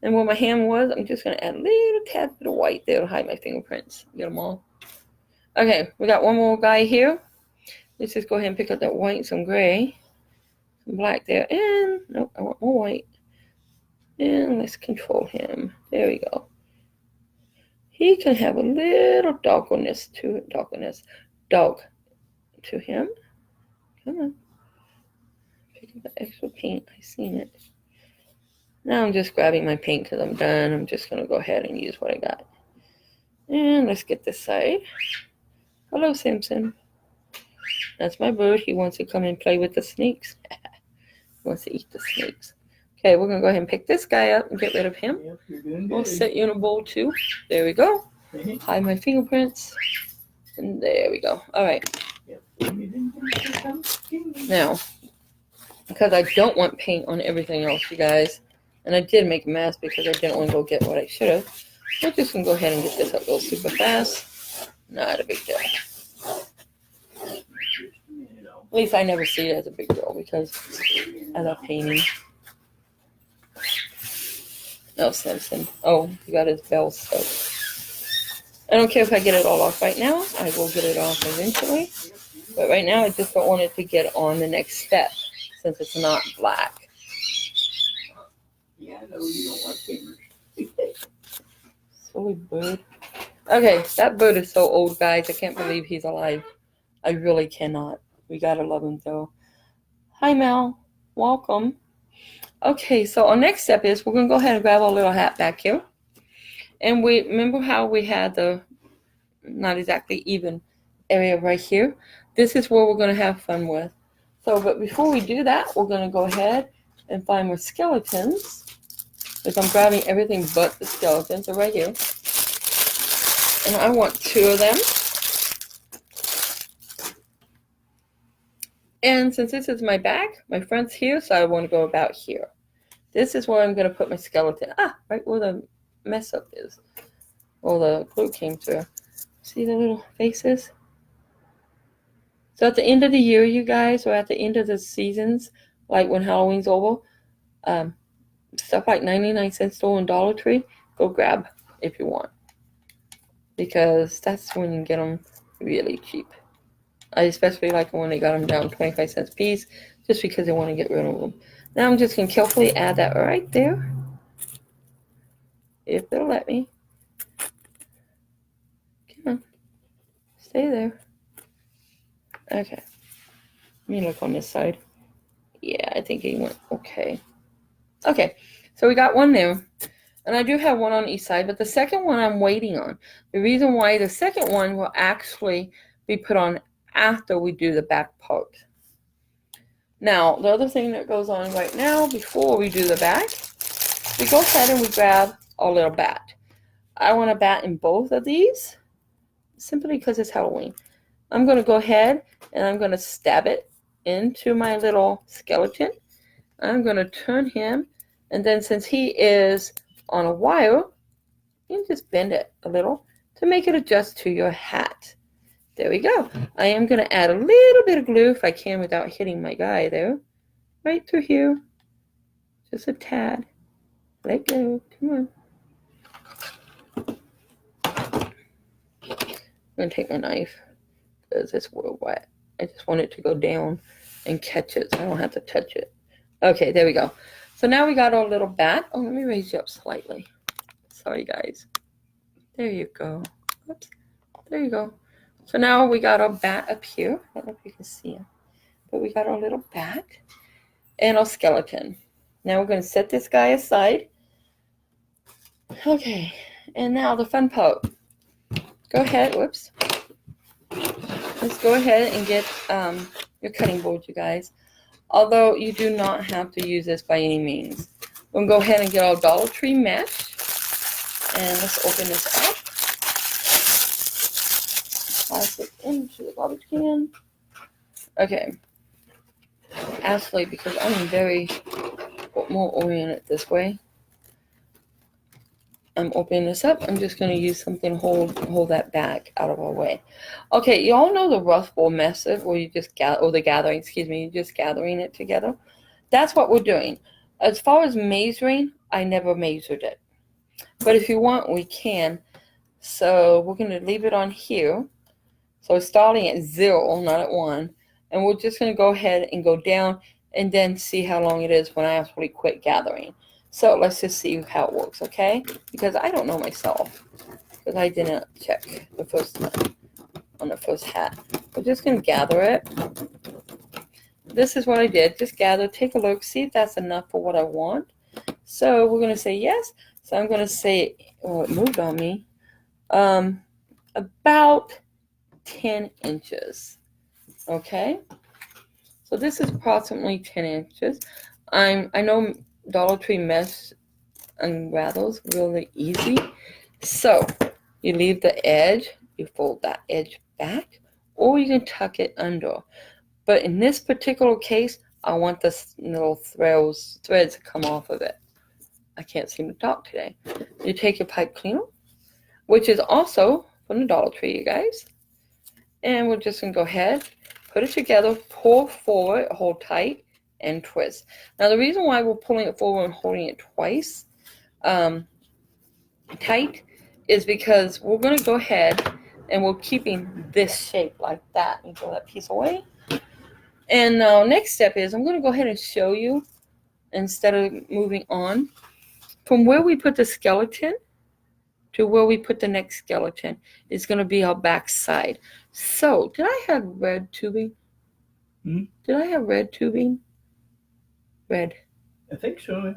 And where my hand was, I'm just going to add a little tad bit of white there to hide my fingerprints. Get them all. Okay, we got one more guy here. Let's just go ahead and pick up that white, some gray, some black there. And, nope, I want more white. And let's control him. There we go. He can have a little dog to him. Come on. Pick up the extra paint. I seen it. Now I'm just grabbing my paint because I'm done. I'm just going to go ahead and use what I got. And let's get this side. Hello, Simpson. That's my bird. He wants to come and play with the snakes. He wants to eat the snakes. Okay, we're going to go ahead and pick this guy up and get rid of him. Yep, you're doing We'll good. set you in a bowl too. There we go. Okay. Hide my fingerprints. And there we go. All right. Yep. You didn't do something. Now, because I don't want paint on everything else, you guys, and I did make a mess because I didn't want to go get what I should have, we're just going to go ahead and get this up real super fast. Not a big deal. At least I never see it as a big deal because I love painting. No, Simpson. Oh, he got his bell stuck. I don't care if I get it all off right now. I will get it off eventually. But right now, I just don't want it to get on the next step since it's not black. Yeah, I know you don't want fingers. Silly bird. Okay, that bird is so old, guys. I can't believe he's alive. I really cannot. We gotta love him, though. Hi, Mel. Welcome. Okay, so our next step is we're gonna go ahead and grab our little hat back here. And we remember how we had the not exactly even area right here. This is where we're going to have fun with. So, but before we do that, we're going to go ahead and find more skeletons. Because I'm grabbing everything but the skeletons. They're right here. And I want 2 of them. And since this is my back, my front's here, so I want to go about here. This is where I'm going to put my skeleton. Ah, right where the mess up is. Or the glue came through. See the little faces? So at the end of the year, you guys, or at the end of the seasons, like when Halloween's over, stuff like 99-cent store and Dollar Tree, go grab if you want. Because that's when you get them really cheap. I especially like when they got them down 25 cents a piece, just because they want to get rid of them. Now I'm just going to carefully add that right there. If they'll let me. Come on. Stay there. Okay. Let me look on this side. Yeah, I think he went okay. Okay, so we got one there. And I do have one on each side, but the second one I'm waiting on. The reason why the second one will actually be put on after we do the back part. Now, the other thing that goes on right now, before we do the back, we go ahead and we grab our little bat. I want a bat in both of these, simply because it's Halloween. I'm going to go ahead and I'm going to stab it into my little skeleton. I'm going to turn him, and then since he is on a wire, you can just bend it a little to make it adjust to your hat. There we go. I am going to add a little bit of glue if I can without hitting my guy there. Right through here. Just a tad. Let go. Come on. I'm going to take my knife because it's real wet. I just want it to go down and catch it so I don't have to touch it. Okay, there we go. So now we got our little bat. Oh, let me raise you up slightly. Sorry, guys. There you go. Oops. There you go. So now we got our bat up here. I don't know if you can see him. But we got our little bat and our skeleton. Now we're going to set this guy aside. Okay. And now the fun part. Go ahead. Whoops. Let's go ahead and get your cutting board, you guys. although you do not have to use this by any means. We'll go ahead and get our Dollar Tree mesh. And let's open this up. Toss it into the garbage can. Okay. Actually, because I'm very more oriented this way, I'm opening this up. I'm just going to use something to hold that bag out of our way. Okay, you all know the Rust Bowl method where you just gathering it together. That's what we're doing. As far as measuring, I never measured it. But if you want, we can. So we're going to leave it on here. So starting at 0, not at 1. And we're just going to go ahead and go down and then see how long it is when I actually quit gathering. So let's just see how it works, okay? Because I don't know myself. Because I didn't check the first time on the first hat. We're just going to gather it. This is what I did. Just gather, take a look, see if that's enough for what I want. So we're going to say yes. So I'm going to say, oh, it moved on me, about 10 inches, okay? So this is approximately 10 inches. I know Dollar Tree mesh unravels really easy. So you leave the edge, you fold that edge back, or you can tuck it under. But in this particular case, I want the little threads to come off of it. I can't seem to talk today. You take your pipe cleaner, which is also from the Dollar Tree, you guys. And we're just going to go ahead, put it together, pull forward, hold tight, and twist. Now, the reason why we're pulling it forward and holding it twice tight is because we're going to go ahead and we're keeping this shape like that. You throw that piece away. And now, next step is I'm going to go ahead and show you, instead of moving on, from where we put the skeleton to where we put the next skeleton is going to be our back side. So, did I have red tubing? Did I have red tubing? Red. I think so, yeah.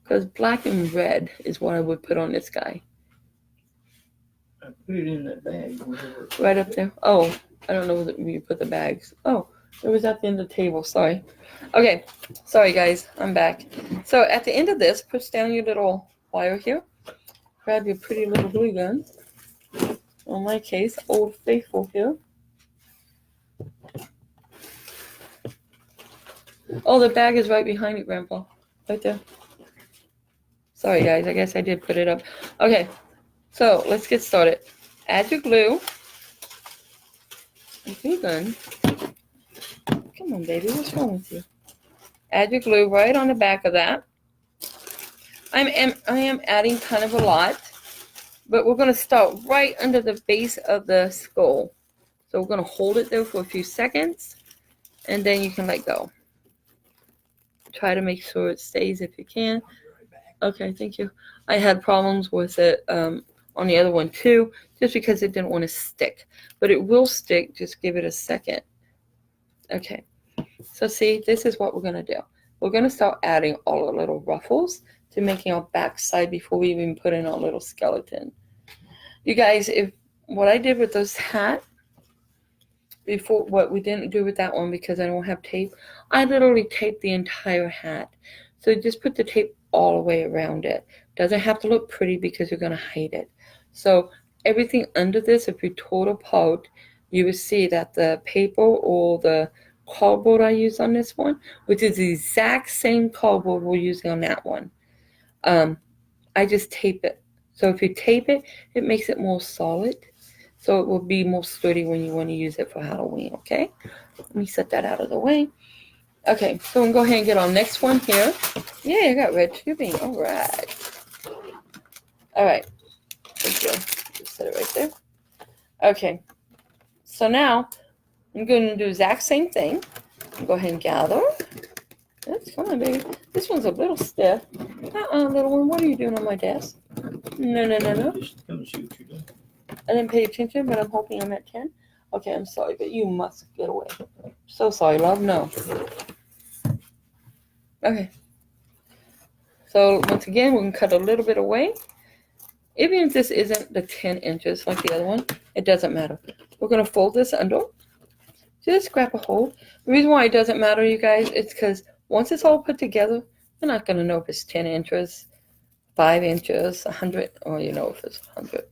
Because black and red is what I would put on this guy. I put it in that bag. Right up there. Oh, I don't know where you put the bags. Oh, it was at the end of the table. Sorry. Okay. Sorry, guys. I'm back. So at the end of this, push down your little wire here. Grab your pretty little glue gun. In my case, Old Faithful here. Oh, the bag is right behind it, Grandpa. Right there. Sorry, guys. I guess I did put it up. Okay. So let's get started. Add your glue. Glue gun. Come on, baby. What's wrong with you? Add your glue right on the back of that. I am adding kind of a lot, but we're going to start right under the base of the skull. So we're going to hold it there for a few seconds, and then you can let go. Try to make sure it stays if you can. Okay, thank you. I had problems with it on the other one too, just because it didn't want to stick. But it will stick. Just give it a second. Okay. So see, this is what we're going to do. We're going to start adding all the little ruffles to making our back side before we even put in our little skeleton. You guys, if what I did with this hat, before what we didn't do with that one because I don't have tape, I literally taped the entire hat. So just put the tape all the way around it. Doesn't have to look pretty because you're going to hide it. So everything under this, if you tore it apart, you will see that the paper or the cardboard I used on this one, which is the exact same cardboard we're using on that one, I just tape it. So if you tape it, it makes it more solid. So it will be more sturdy when you want to use it for Halloween, okay? Let me set that out of the way. Okay, so we'll go ahead and get our next one here. Yeah, I got red tubing. All right. All right. Thank you. Just set it right there. Okay. So now I'm going to do the exact same thing. Go ahead and gather. Come on, baby. This one's a little stiff. Little one. What are you doing on my desk? No. Just come see what you're doing. I didn't pay attention, but I'm hoping I'm at 10. Okay, I'm sorry, but you must get away. So sorry, love. No. Okay. So once again, we're going to cut a little bit away. Even if this isn't the 10 inches like the other one, it doesn't matter. We're going to fold this under. just grab a hold. The reason why it doesn't matter, you guys, it's because once it's all put together, you're not going to know if it's 10 inches, 5 inches, 100, or you know if it's 100.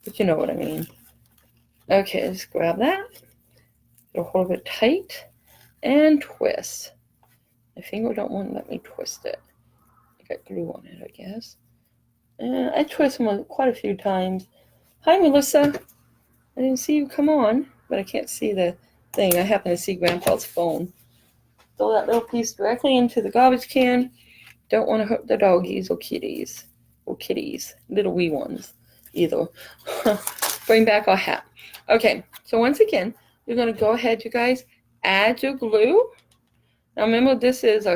But you know what I mean. Okay, just grab that. Get a hold of it tight and twist. My finger don't want to let me twist it. I got glue on it, I guess. And I twist them quite a few times. Hi, Melissa. I didn't see you come on, but I can't see the thing. I happen to see Grandpa's phone. Throw that little piece directly into the garbage can. Don't want to hurt the doggies or kitties. Or kitties. Little wee ones. Either. Bring back our hat. Okay, so once again, you're going to go ahead, you guys, add your glue. Now remember, this is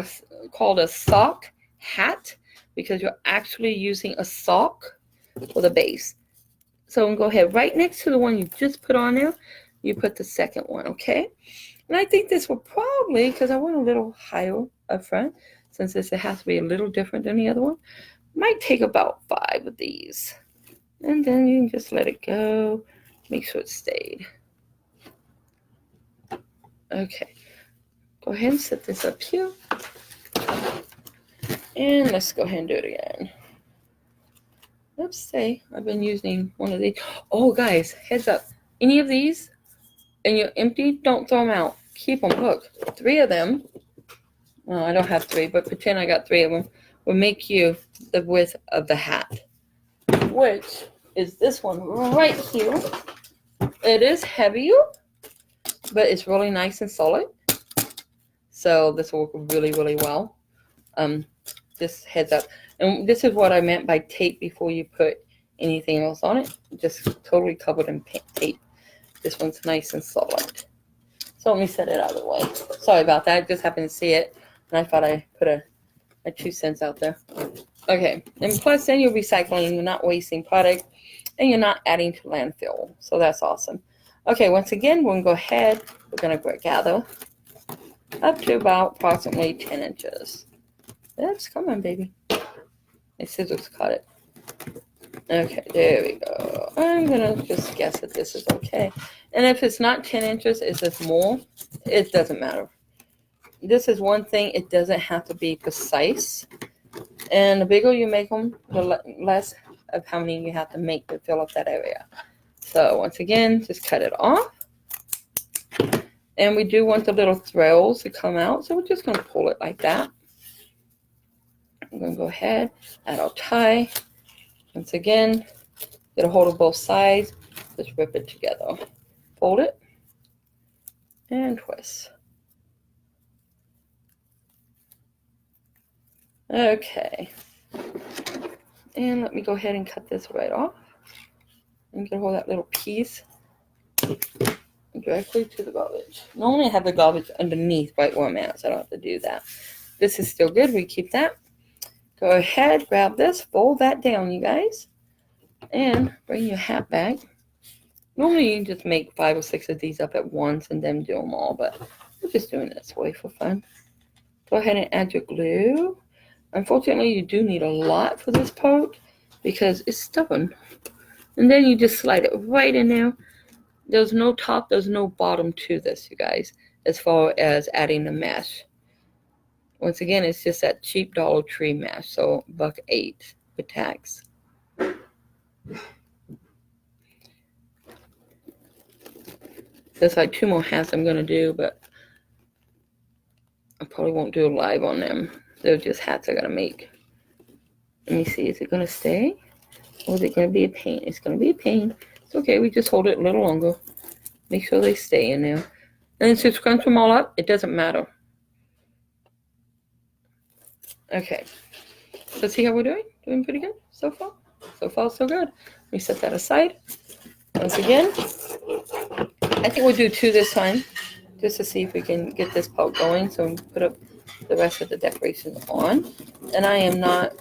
called a sock hat because you're actually using a sock for the base. So go ahead, right next to the one you just put on there, you put the second one, okay? And I think this will probably, because I went a little higher up front, since this has to be a little different than the other one, might take about 5 of these. And then you can just let it go. Make sure it stayed. Okay. Go ahead and set this up here. And let's go ahead and do it again. Let's say I've been using one of these. Oh, guys, heads up. Any of these and you're empty, don't throw them out. Keep them. Look, 3 of them. Well, I don't have 3, but pretend I got 3 of them. Will make you the width of the hat, which is this one right here. It is heavier, but it's really nice and solid. So this will work really, really well. Just heads up. And this is what I meant by tape before you put anything else on it. Just totally covered in tape. This one's nice and solid. So let me set it out of the way. Sorry about that. I just happened to see it. And I thought I put a 2 cents out there. Okay. And plus then you're recycling. You're not wasting product. And you're not adding to landfill. So that's awesome. Okay. Once again, we're going to go ahead. We're going to gather up to about approximately 10 inches. That's coming, baby. My scissors caught it. Okay, there we go. I'm going to just guess that this is okay. And if it's not 10 inches, is this more? It doesn't matter. This is one thing. It doesn't have to be precise. And the bigger you make them, the less of how many you have to make to fill up that area. So once again, just cut it off. And we do want the little thrills to come out. So we're just going to pull it like that. I'm going to go ahead, add our tie. Once again, get a hold of both sides. Just rip it together. Fold it. And twist. Okay. And let me go ahead and cut this right off. And get a hold of that little piece directly to the garbage. Normally I have the garbage underneath right where I'm at, so I don't have to do that. This is still good. We keep that. Go ahead, grab this, fold that down, you guys, and bring your hat back. Normally you just make 5 or 6 of these up at once and then do them all, but we're just doing it this way for fun. Go ahead and add your glue. Unfortunately, you do need a lot for this part because it's stubborn. And then you just slide it right in there. There's no top, there's no bottom to this, you guys, as far as adding the mesh. Once again, it's just that cheap Dollar Tree mesh, so $1.08 with tax. There's like 2 more hats I'm going to do, but I probably won't do a live on them. They're just hats I got to make. Let me see, is it going to stay? Or is it going to be a pain? It's going to be a pain. It's okay, we just hold it a little longer. Make sure they stay in there. And to scrunch them all up, it doesn't matter. Okay, let's see how we're doing. Doing pretty good so far. So far, so good. Let me set that aside. Once again, I think we'll do 2 this time, just to see if we can get this part going. So we can put up the rest of the decorations on. And I am not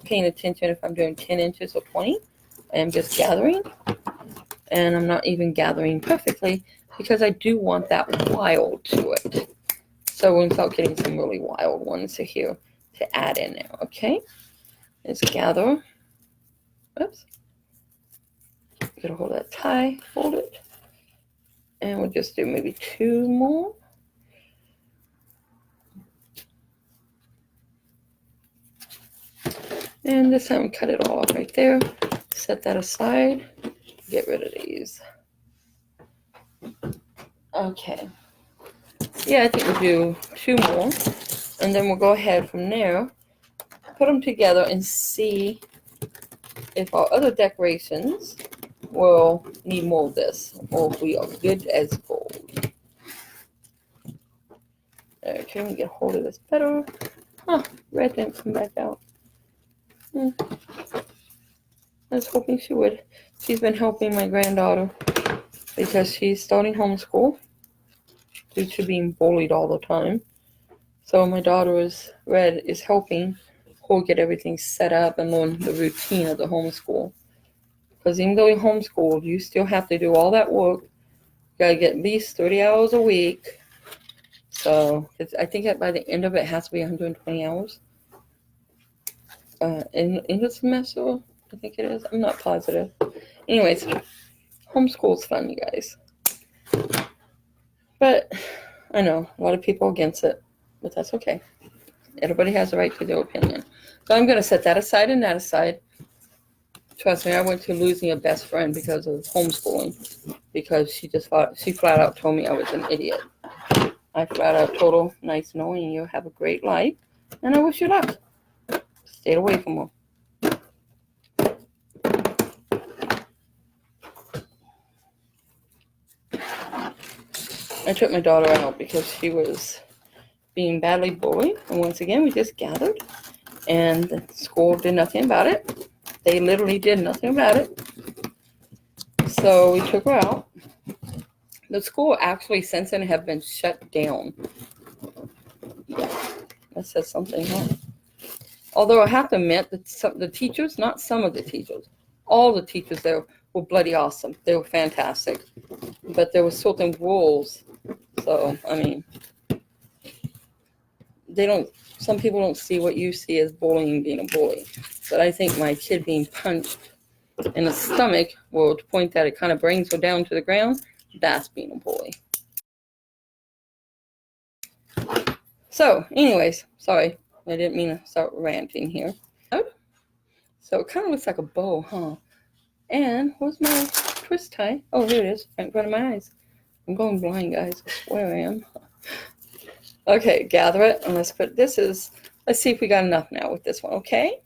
paying attention if I'm doing 10 inches or 20. I am just gathering. And I'm not even gathering perfectly because I do want that wild to it. So we're going to start getting some really wild ones here to add in there, okay? Let's gather. Oops. Get a hold of that tie, fold it. And we'll just do maybe 2 more. And this time cut it all off right there. Set that aside. Get rid of these. Okay. Yeah, I think we'll do 2 more. And then we'll go ahead from there, put them together and see if our other decorations will need more of this, or if we are good as gold. Okay, let me get hold of this better. Huh, red didn't come back out. I was hoping she would. She's been helping my granddaughter because she's starting homeschool due to being bullied all the time. So my daughter Red is helping her get everything set up and learn the routine of the homeschool. Because even though you're homeschooled, you still have to do all that work. You gotta get at least 30 hours a week. So I think that by the end of it, it has to be 120 hours. In the semester, I think it is. I'm not positive. Anyways, homeschool's fun, you guys. But I know a lot of people are against it, but that's okay. Everybody has the right to their opinion. So I'm going to set that aside and that aside. Trust me, I went to losing a best friend because of homeschooling. Because she flat out told me I was an idiot. I flat out told her, nice knowing you, have a great life, and I wish you luck. Stayed away from her. I took my daughter out because she was being badly bullied, and once again we just gathered, and the school did nothing about it. They literally did nothing about it. So we took her out. The school actually since then have been shut down. Yeah, that says something, huh? Although I have to admit that the teachers, not some of the teachers, all the teachers there were bloody awesome. They were fantastic. But there were certain rules. So, I mean, some people don't see what you see as bullying being a bully. But I think my kid being punched in the stomach, well, to point that it kind of brings her down to the ground, that's being a bully. So, anyways, sorry. I didn't mean to start ranting here. So it kind of looks like a bow, huh? And where's my twist tie? Oh, here it is, right in front of my eyes. I'm going blind, guys. I swear I am. Okay, gather it, and let's see if we got enough now with this one, okay?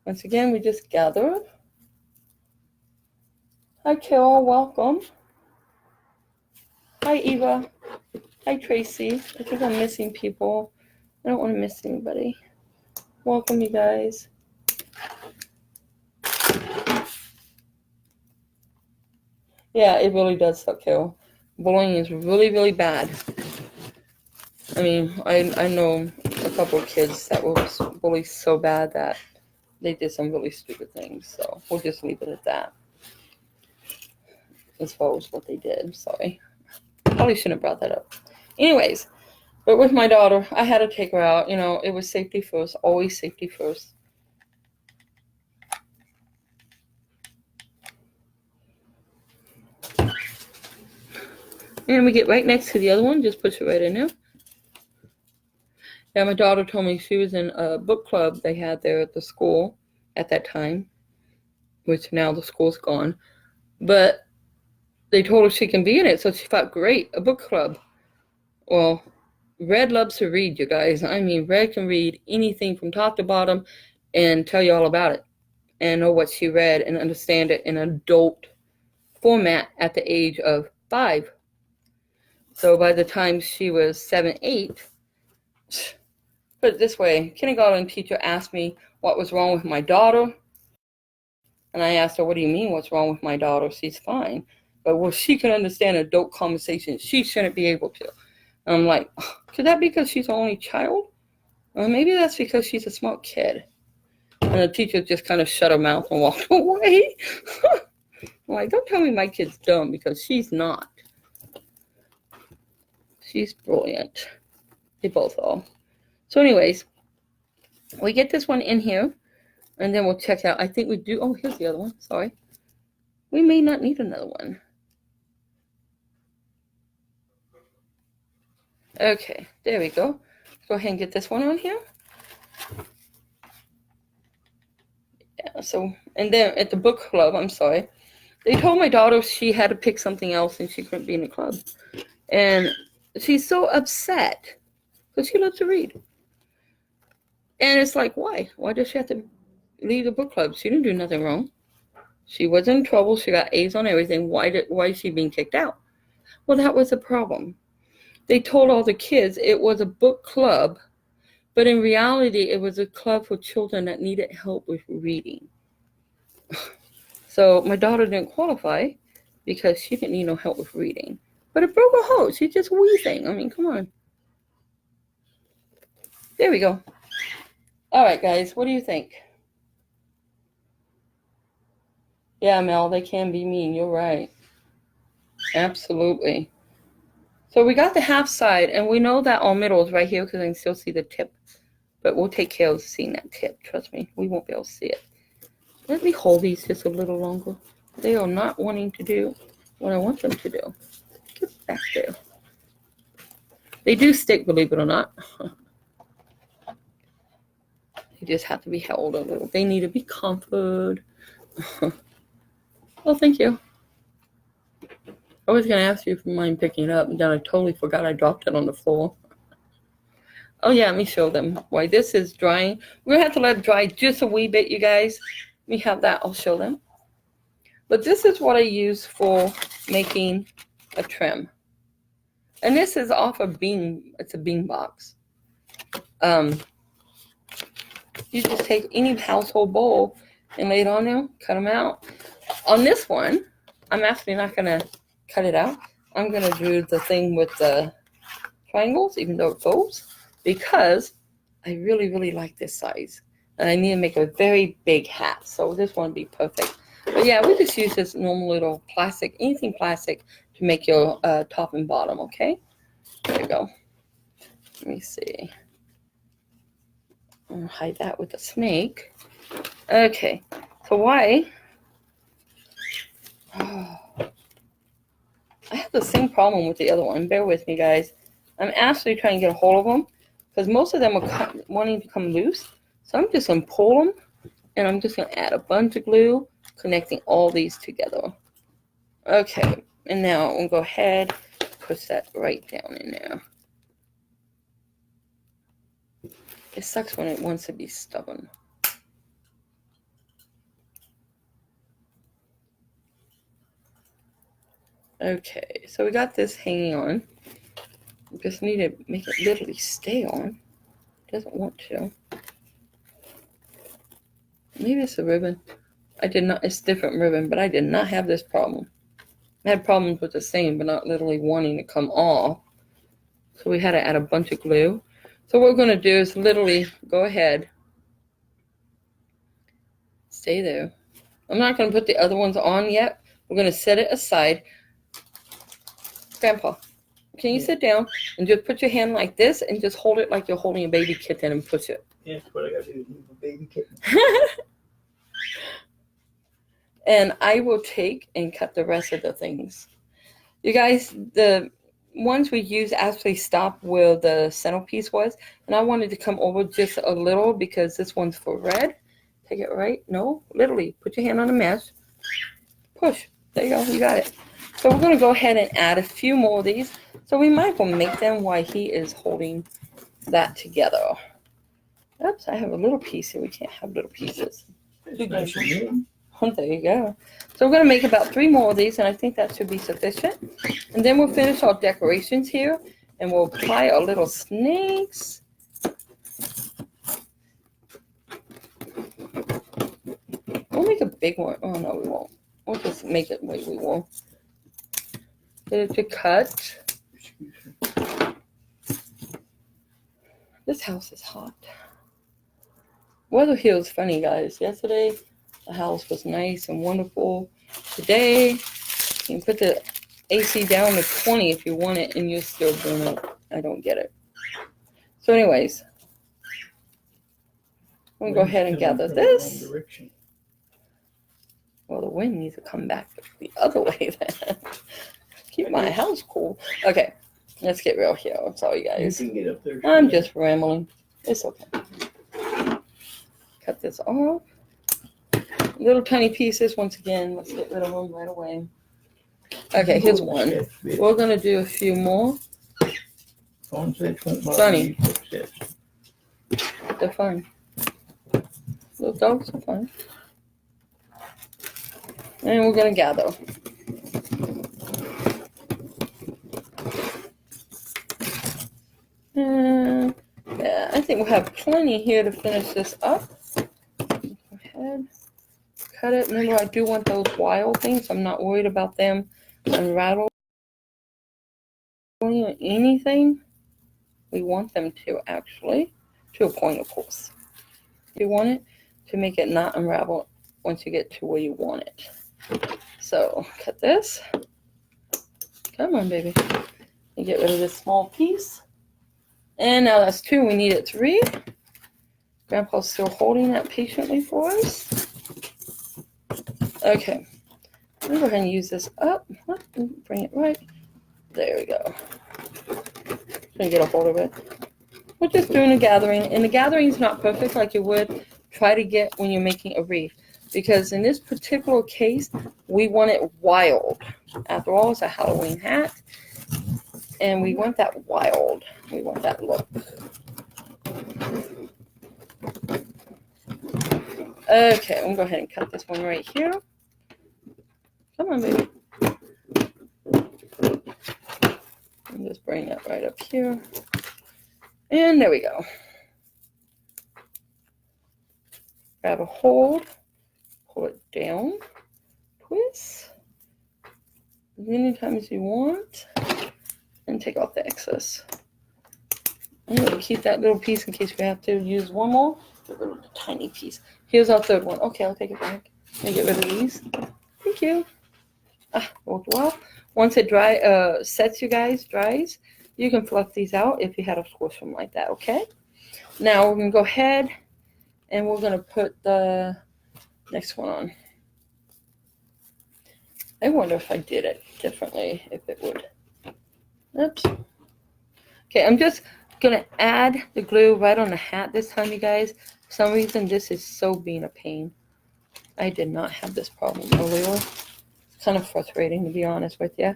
Once again, we just gather it. Hi, Carol, welcome. Hi, Eva. Hi, Tracy. I think I'm missing people. I don't want to miss anybody. Welcome, you guys. Yeah, it really does suck, Carol. Bullying is really, really bad. I mean, I know a couple of kids that were bullied so bad that they did some really stupid things. So we'll just leave it at that. As far as what they did. Sorry. Probably shouldn't have brought that up. Anyways, but with my daughter, I had to take her out. You know, it was safety first. Always safety first. And we get right next to the other one. Just push it right in there. Yeah, my daughter told me she was in a book club they had there at the school at that time, which now the school's gone. But they told her she can be in it, so she thought, great, a book club. Well, Red loves to read, you guys. I mean, Red can read anything from top to bottom and tell you all about it and know what she read and understand it in an adult format at the age of 5. So by the time she was 7, 8, put it this way, kindergarten teacher asked me what was wrong with my daughter. And I asked her, what do you mean what's wrong with my daughter? She's fine. But well, she can understand adult conversation. She shouldn't be able to. And I'm like, could that be because she's the only child? Or maybe that's because she's a smart kid. And the teacher just kind of shut her mouth and walked away. I'm like, don't tell me my kid's dumb, because she's not. She's brilliant. They both are. So anyways, we get this one in here, and then we'll check out. I think we do. Oh, here's the other one. Sorry. We may not need another one. Okay, there we go. Go ahead and get this one on here. Yeah, so, and then at the book club, I'm sorry, they told my daughter she had to pick something else and she couldn't be in the club. And she's so upset because she loves to read. And it's like, why? Why does she have to leave the book club? She didn't do nothing wrong. She wasn't in trouble. She got A's on everything. Why is she being kicked out? Well, that was the problem. They told all the kids it was a book club, but in reality, it was a club for children that needed help with reading. So my daughter didn't qualify because she didn't need no help with reading. But it broke her heart. She's just wheezing. I mean, come on. There we go. All right, guys, what do you think? Yeah, Mel, they can be mean. You're right. Absolutely. So we got the half side, and we know that all middle is right here because I can still see the tip. But we'll take care of seeing that tip. Trust me, we won't be able to see it. Let me hold these just a little longer. They are not wanting to do what I want them to do. Get back there. They do stick, believe it or not. They just have to be held a little. They need to be comforted. Well, thank you. I was going to ask you if you mind picking it up, and then I totally forgot I dropped it on the floor. Oh, yeah, let me show them why this is drying. We're going to have to let it dry just a wee bit, you guys. We have that. I'll show them. But this is what I use for making a trim. And this is off a bean. It's a bean box. You just take any household bowl and lay it on there, cut them out. On this one, I'm actually not going to cut it out. I'm going to do the thing with the triangles, even though it folds, because I really, really like this size. And I need to make a very big hat, so this one would be perfect. But yeah, we just use this normal little plastic, anything plastic, to make your top and bottom, okay? There you go. Let me see. I'll hide that with the snake. Okay, so why? Oh, I have the same problem with the other one. Bear with me, guys. I'm actually trying to get a hold of them because most of them are wanting to come loose. So I'm just going to pull them, and I'm just going to add a bunch of glue, connecting all these together. Okay, and now I'm going to go ahead and push that right down in there. It sucks when it wants to be stubborn. Okay, so we got this hanging on. We just need to make it literally stay on. It doesn't want to. Maybe it's a ribbon. It's different ribbon, but I did not have this problem. I had problems with the same, but not literally wanting to come off. So we had to add a bunch of glue. So what we're going to do is literally go ahead. Stay there. I'm not going to put the other ones on yet. We're going to set it aside. Grandpa, can you sit down and just put your hand like this and just hold it like you're holding a baby kitten and push it? Yeah, that's what I got to do. A baby kitten. And I will take and cut the rest of the things. You guys, the ones we use actually stop where the centerpiece was. And I wanted to come over just a little because this one's for red. Take it right. No, literally. Put your hand on the mesh. Push. There you go. You got it. So we're going to go ahead and add a few more of these. So we might as well make them while he is holding that together. Oops, I have a little piece here. We can't have little pieces. Nice and warm. Oh, there you go. So we're going to make about 3 more of these, and I think that should be sufficient. And then we'll finish our decorations here, and we'll apply our little snakes. We'll make a big one. Oh, no, we won't. We'll just make it the way we want. Get it to cut. This house is hot. Weather here is funny, guys. Yesterday, the house was nice and wonderful. Today, you can put the AC down to 20 if you want it, and you'll still burn it. I don't get it. So anyways, I'm going to go ahead and gather this. Well, the wind needs to come back the other way then. Keep my house cool. Okay, Let's get real here. I'm sorry, You guys. can get up there. I'm just rambling. It's okay. Cut this off. Little tiny pieces. Once again, let's get rid of them right away. Okay, here's one. We're going to do a few more. Phone sets won't bother Funny. you, phone sets. They're fine. Little dogs are fine. And we're going to gather. Yeah, I think we'll have plenty here to finish this up. Go ahead. Cut it. Remember, I do want those wild things. I'm not worried about them unraveling or anything. We want them to, actually, to a point, of course. You want it to make it not unravel once you get to where you want it. So, cut this. Come on, baby. You get rid of this small piece. And now that's 2. We needed 3. Grandpa's still holding that patiently for us. Okay. I'm going to go ahead and use this up. Bring it right. There we go. Gonna get a hold of it. We're just doing a gathering, and the gathering is not perfect like you would try to get when you're making a wreath, because in this particular case, we want it wild. After all, it's a Halloween hat, and we want that wild. We want that look. Okay, I'm gonna go ahead and cut this one right here. Come on, baby. And just bring that right up here. And there we go. Grab a hold, pull it down, twist as many times as you want, and take off the excess. I'm going to keep that little piece in case we have to use one more. The little tiny piece. Here's our 3rd one. Okay, I'll take it back. Let me get rid of these. Thank you. Worked well. Once it sets, you guys, dries, you can fluff these out if you had a squish them like that, okay? Now we're going to go ahead and we're going to put the next one on. I wonder if I did it differently, if it would. Oops. Okay, I'm just going to add the glue right on the hat this time, you guys. For some reason, this is so being a pain. I did not have this problem earlier. It's kind of frustrating, to be honest with you.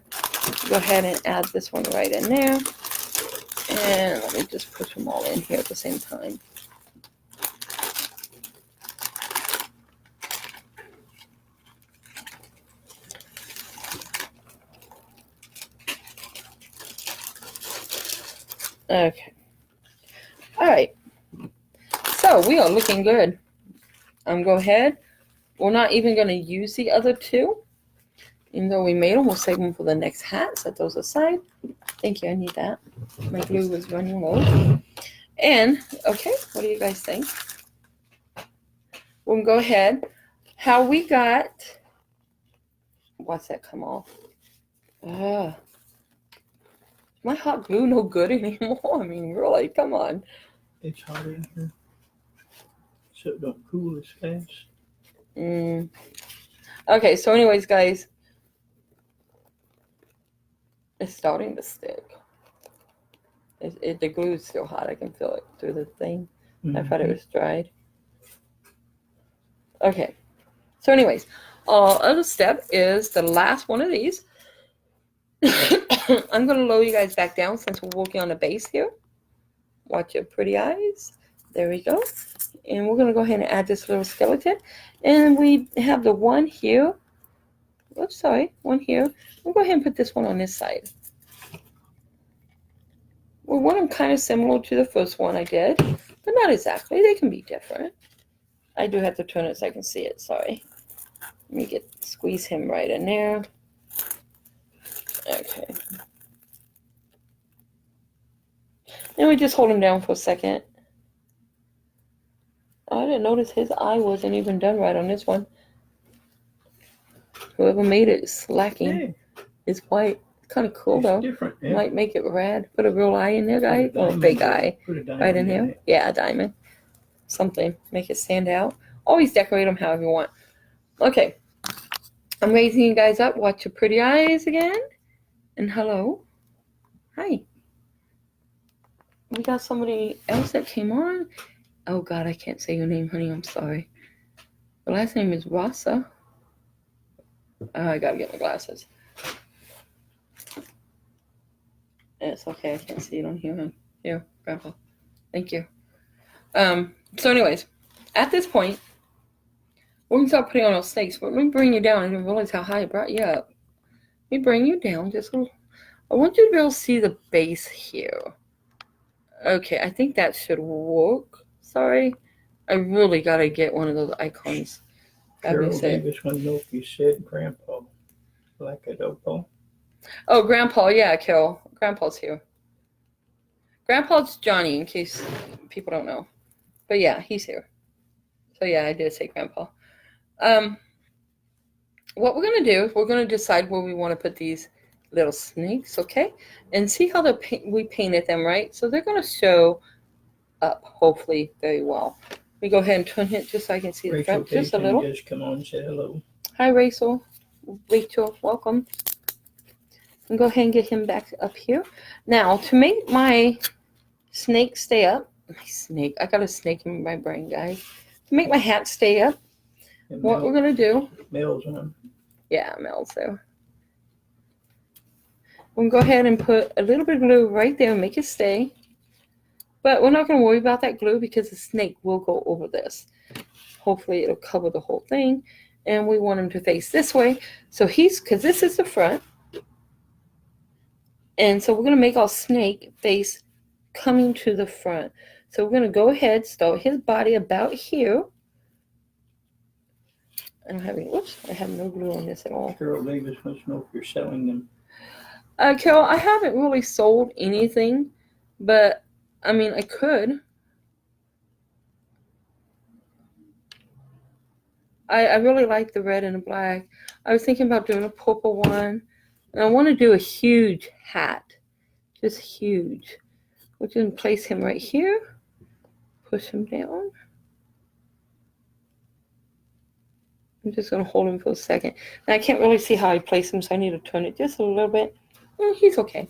Go ahead and add this one right in there. And let me just push them all in here at the same time. Okay. All right. So we are looking good. Go ahead. We're not even going to use the other 2. Even though we made them, we'll save them for the next hat. Set those aside. Thank you. I need that. My glue was running low. And, okay, what do you guys think? We'll go ahead. How we got... Watch that come off. My hot glue no good anymore? I mean, really, come on. It's hot in here, so it don't cool as fast. Okay, so anyways, guys, it's starting to stick. The glue is still hot. I can feel it through the thing. I thought it was dried. Okay, so anyways, other step is the last one of these. I'm going to lower you guys back down since we're working on the base here. Watch your pretty eyes. There we go. And we're going to go ahead and add this little skeleton. And we have the one here. Oops, sorry. One here. We'll go ahead and put this one on this side. We want them kind of similar to the first one I did, but not exactly. They can be different. I do have to turn it so I can see it. Sorry. Let me squeeze him right in there. Okay. And we just hold him down for a second. Oh, I didn't notice his eye wasn't even done right on this one. Whoever made it is slacking. Yeah. It's white. It's kind of cool, though. Different. Yeah. Might make it rad. Put a real eye in there, guy. Or a fake eye. Put a diamond Right in here. it. Yeah, a diamond. Something. Make it stand out. Always decorate them however you want. Okay. I'm raising you guys up. Watch your pretty eyes again. And hello. Hi. we got somebody else that came on. Oh God, I can't say your name, honey. I'm sorry. The last name is Rasa. I gotta get my glasses. It's okay. I can't see it on here, hon. Here, Grandpa. Thank you. So anyways, at this point, we're gonna start putting on our snakes. But let me bring you down. I didn't realize how high I brought you up. Let me bring you down just a little. I want you to be able to see the base here. Okay, I think that should work. Sorry. I really gotta get one of those icons. Carol Davis wanted to know if you said Grandpa like a dopo. Oh, Grandpa, yeah, Carol. Grandpa's here. Grandpa's Johnny, in case people don't know. But yeah, he's here. So yeah, I did say Grandpa. What we're gonna do is we're gonna decide where we want to put these little snakes, okay? And see how we painted them, right? So they're gonna show up, hopefully, very well. Let me go ahead and turn it just so I can see the front just a little. Just come on and say hello. Hi, Rachel. Rachel, welcome. And go ahead and get him back up here. Now, to make my snake stay up, I got a snake in my brain, guys. To make my hat stay up, and what we're going to do. Mel's on. Yeah, Mel's there. We're going to go ahead and put a little bit of glue right there and make it stay. But we're not going to worry about that glue because the snake will go over this. Hopefully it'll cover the whole thing. And we want him to face this way. So because this is the front. And so we're going to make our snake face coming to the front. So we're going to go ahead, start his body about here. I don't have any, I have no glue on this at all. Carol Davis wants to know if you're selling them. Carol, I haven't really sold anything, but I mean, I could. I really like the red and the black. I was thinking about doing a purple one. And I want to do a huge hat. Just huge. We're going to place him right here. Push him down. I'm just going to hold him for a second. And I can't really see how I place him, so I need to turn it just a little bit. He's okay.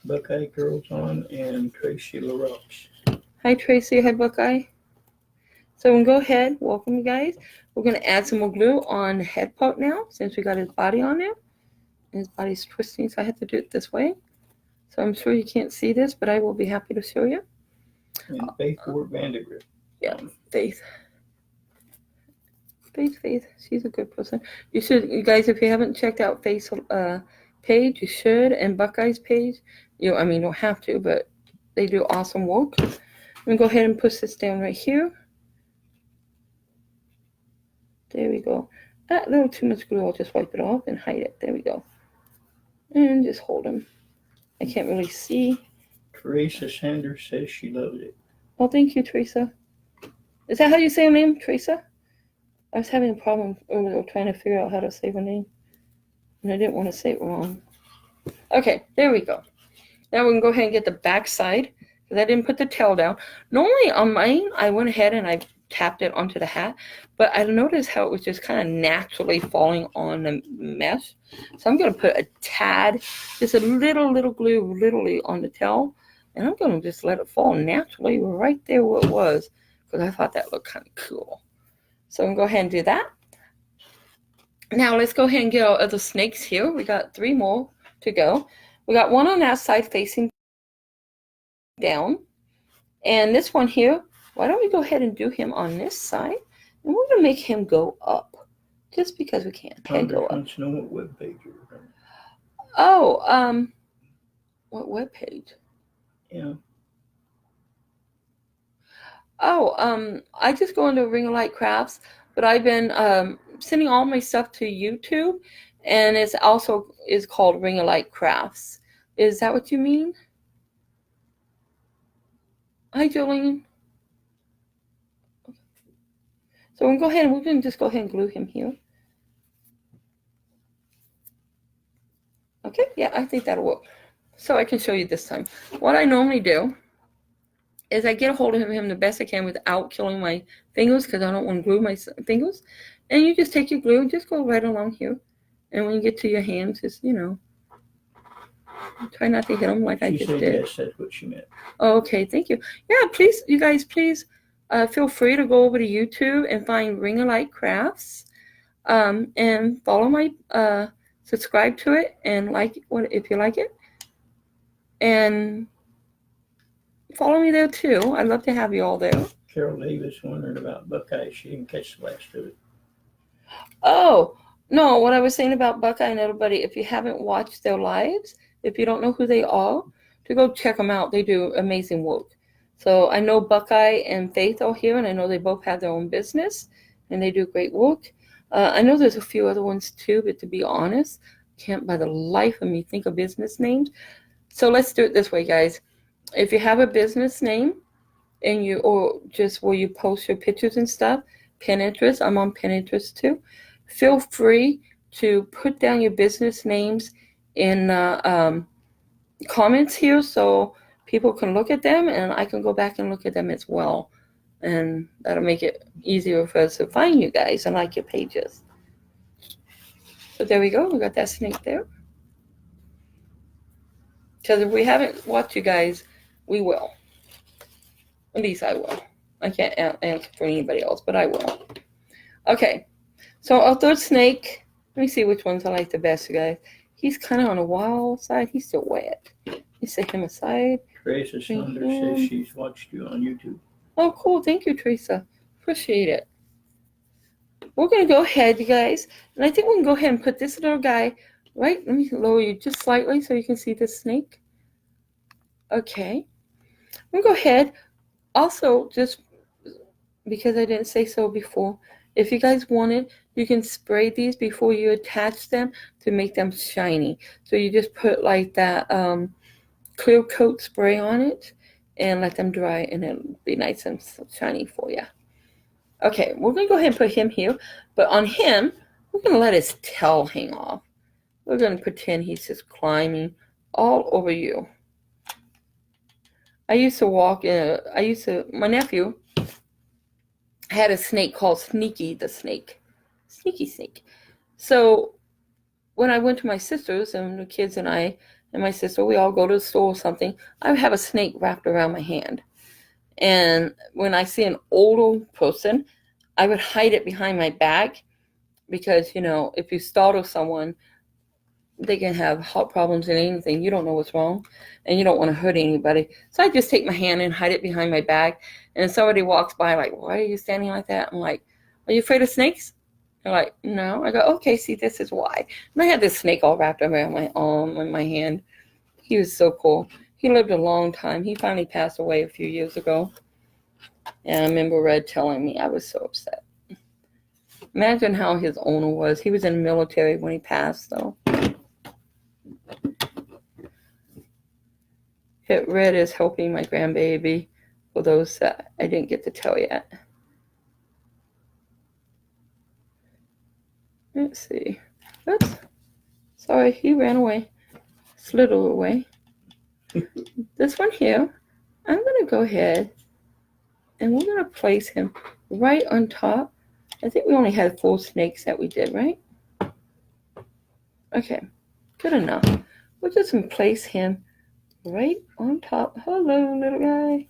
Buckeye Girls on and Tracy LaRoche. Hi, Tracy. Hi, Buckeye. So we'll go ahead. Welcome, you guys. We're going to add some more glue on the head part now, since we got his body on there. And his body's twisting, so I have to do it this way. So I'm sure you can't see this, but I will be happy to show you. And Faith Ward Vandergrift. Yeah, Faith. Faith. She's a good person. You guys, if you haven't checked out Faith's page, you should. And Buckeye's page. You don't have to, but they do awesome work. I'm going to go ahead and push this down right here. There we go. A little too much glue, I'll just wipe it off and hide it. There we go. And just hold him. I can't really see. Teresa Sanders says she loves it. Oh, thank you, Teresa. Is that how you say her name, Teresa? I was having a problem earlier trying to figure out how to say her name. And I didn't want to say it wrong. Okay, there we go. Now we can go ahead and get the back side, because I didn't put the tail down. Normally on mine, I went ahead and I tapped it onto the hat, but I noticed how it was just kind of naturally falling on the mesh. So I'm going to put a tad, just a little glue literally on the tail, and I'm going to just let it fall naturally right there where it was, because I thought that looked kind of cool. So I'm going to go ahead and do that. Now let's go ahead and get our other snakes here. We got 3 more to go. We got one on that side facing down, and this one here, why don't we go ahead and do him on this side, and we're going to make him go up, just because we can. Head go up. Know what web page you're on. Oh, what web page? Yeah. Oh, I just go into Ring of Light Crafts, but I've been sending all my stuff to YouTube, and it's also is called Ring of Light Crafts. Is that what you mean? Hi, Jolene. So we'll go ahead and we can just go ahead and glue him here. Okay, yeah, I think that'll work. So I can show you this time. What I normally do is I get a hold of him the best I can without killing my fingers, because I don't want to glue my fingers. And you just take your glue and just go right along here. And when you get to your hands, just, Try not to hit them like I She just said did. yes, that's what she meant. Oh, okay, thank you. Yeah, please, you guys, please feel free to go over to YouTube and find Ring of Light Crafts, and follow my subscribe to it and like what if you like it, and follow me there too. I'd love to have you all there. Carol Davis wondering about Buckeye. She didn't catch the last of it. Oh no, what I was saying about Buckeye and everybody, if you haven't watched their lives, if you don't know who they are, to go check them out. They do amazing work. So I know Buckeye and Faith are here, and I know they both have their own business, and they do great work. I know there's a few other ones too, but to be honest, can't by the life of me think of business names. So let's do it this way, guys. If you have a business name and you, or just where you post your pictures and stuff, Pinterest, I'm on Pinterest too. Feel free to put down your business names in comments here so people can look at them, and I can go back and look at them as well. And that'll make it easier for us to find you guys and like your pages. So there we go. We got that snake there. Because if we haven't watched you guys, we will. At least I will. I can't answer for anybody else, but I will. Okay. So our third snake, let me see which ones I like the best, you guys. He's kind of on the wild side. He's still wet. You set him aside. Teresa Saunders says she's watched you on YouTube. Oh, cool. Thank you, Teresa. Appreciate it. We're going to go ahead, you guys. And I think we can go ahead and put this little guy right. Let me lower you just slightly so you can see the snake. Okay. We'll go ahead. Also, just because I didn't say so before, if you guys wanted, you can spray these before you attach them to make them shiny. So you just put like that clear coat spray on it and let them dry, and it'll be nice and shiny for you. Okay, we're going to go ahead and put him here. But on him, we're going to let his tail hang off. We're going to pretend he's just climbing all over you. I used to walk in my nephew had a snake called Sneaky the snake. Sneaky snake. So when I went to my sister's, and the kids and I and my sister, we all go to the store or something, I would have a snake wrapped around my hand. And when I see an older person, I would hide it behind my back because, you know, if you startle someone, they can have heart problems and anything. You don't know what's wrong, and you don't want to hurt anybody. So I just take my hand and hide it behind my back. And if somebody walks by, like, why are you standing like that? I'm like, are you afraid of snakes? They're like, no. I go, okay, see, this is why. And I had this snake all wrapped around my arm and my hand. He was so cool. He lived a long time. He finally passed away a few years ago. And I remember Red telling me, I was so upset. Imagine how his owner was. He was in the military when he passed, though. Red is helping my grandbaby, for those that I didn't get to tell yet. Let's see. Oops. Sorry, he ran away. Slid away. This one here, I'm going to go ahead and we're going to place him right on top. I think we only had 4 snakes that we did, right? Okay, good enough. We'll just place him right on top. Hello, little guy.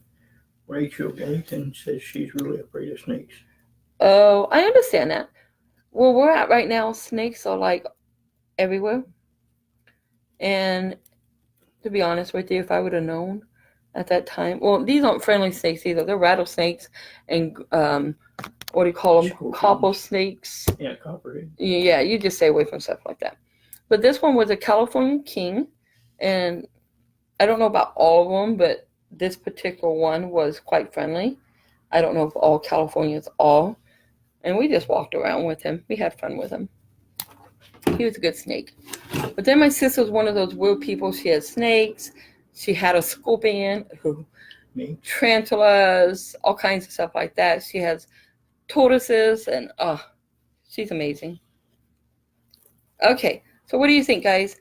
Rachel Gayton says she's really afraid of snakes. Oh, I understand that. Where we're at right now, snakes are like everywhere. And to be honest with you, if I would have known at that time, well, these aren't friendly snakes either. They're rattlesnakes and what do you call them? Scorpions. Copper snakes. Yeah, copperhead. Yeah, you just stay away from stuff like that. But this one was a California king, and I don't know about all of them, but this particular one was quite friendly. I don't know if all Californians are. And we just walked around with him. We had fun with him. He was a good snake. But then my sister was one of those weird people. She had snakes. She had a scorpion, tarantulas, all kinds of stuff like that. She has tortoises, and she's amazing. Okay, so what do you think, guys?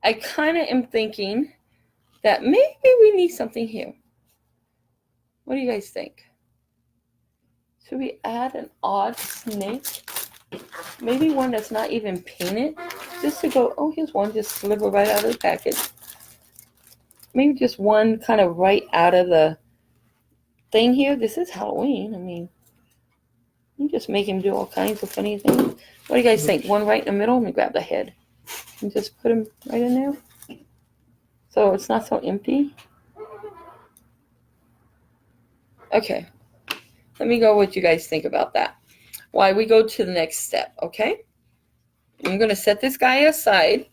I kind of am thinking that maybe we need something here. What do you guys think? Should we add an odd snake? Maybe one that's not even painted, just to go, oh, here's one, just sliver right out of the package. maybe just one kind of right out of the thing here. This is Halloween. I mean, you just make him do all kinds of funny things. What do you guys think? One right in the middle? Let me grab the head and just put him right in there. So it's not so empty. Okay. Let me go what you guys think about that. Why we go to the next step, okay? I'm going to set this guy aside.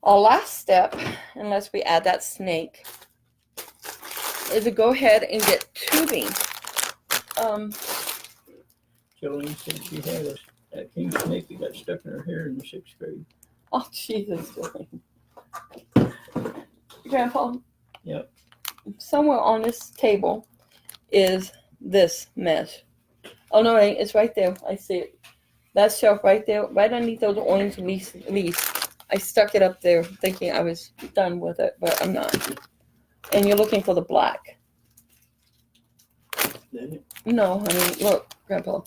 Our last step, unless we add that snake, is to go ahead and get tubing. Jolene said she had that king snake that got stuck in her hair in the 6th grade. Oh, Jesus. Grandpa? Yep. Somewhere on this table is this mesh. Oh, no, it's right there. I see it. That shelf right there, right underneath those orange leaves. I stuck it up there thinking I was done with it, but I'm not. And you're looking for the black. Did it? No, honey. Look, Grandpa.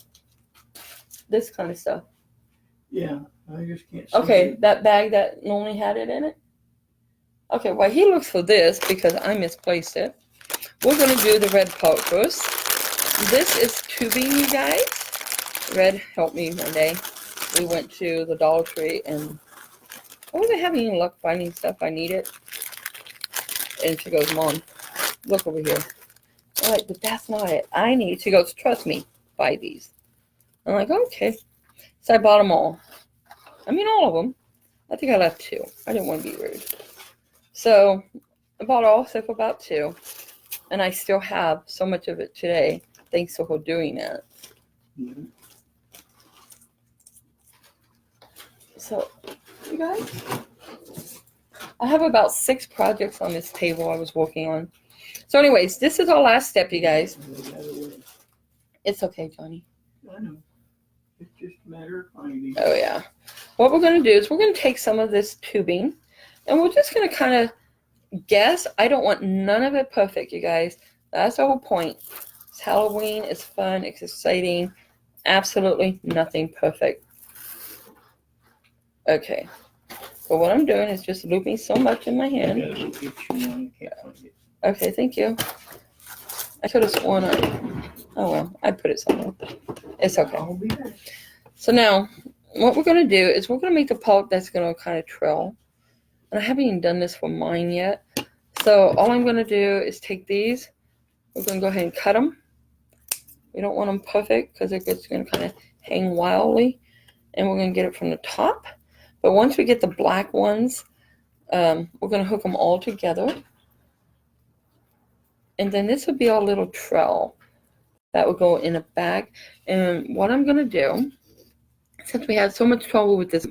This kind of stuff. Yeah, I just can't see Okay, it. that bag that normally had it in it. Okay, well, he looks for this because I misplaced it. We're going to do the red part first. This is tubing, you guys. Red helped me one day. We went to the Dollar Tree and I wasn't having any luck finding stuff I needed. And she goes, Mom, look over here. I'm like, but that's not it. I need. She goes, trust me, buy these. I'm like, okay. So I bought them all. I mean, all of them. I think I left 2. I didn't want to be rude. So I bought all except for about 2. And I still have so much of it today. Thanks to her doing that. Mhm. So, you guys, I have about 6 projects on this table I was working on. So anyways, this is our last step, you guys. It's okay, Johnny. I know. It's just a matter of finding. Oh, yeah. What we're going to do is we're going to take some of this tubing, and we're just going to kind of guess. I don't want none of it perfect, you guys. That's the whole point. It's Halloween. It's fun. It's exciting. Absolutely nothing perfect. Okay. So what I'm doing is just looping so much in my hand. I gotta get you one. I can't find it. Okay, thank you. I could have sworn oh well, I put it somewhere. It's okay. I'll be back. So now, what we're going to do is we're going to make the pulp that's going to kind of trail. And I haven't even done this for mine yet. So all I'm going to do is take these. We're going to go ahead and cut them. We don't want them perfect because it's going to kind of hang wildly. And we're going to get it from the top. But once we get the black ones, we're going to hook them all together. And then this will be our little trail that will go in a bag. And what I'm going to do, since we had so much trouble with this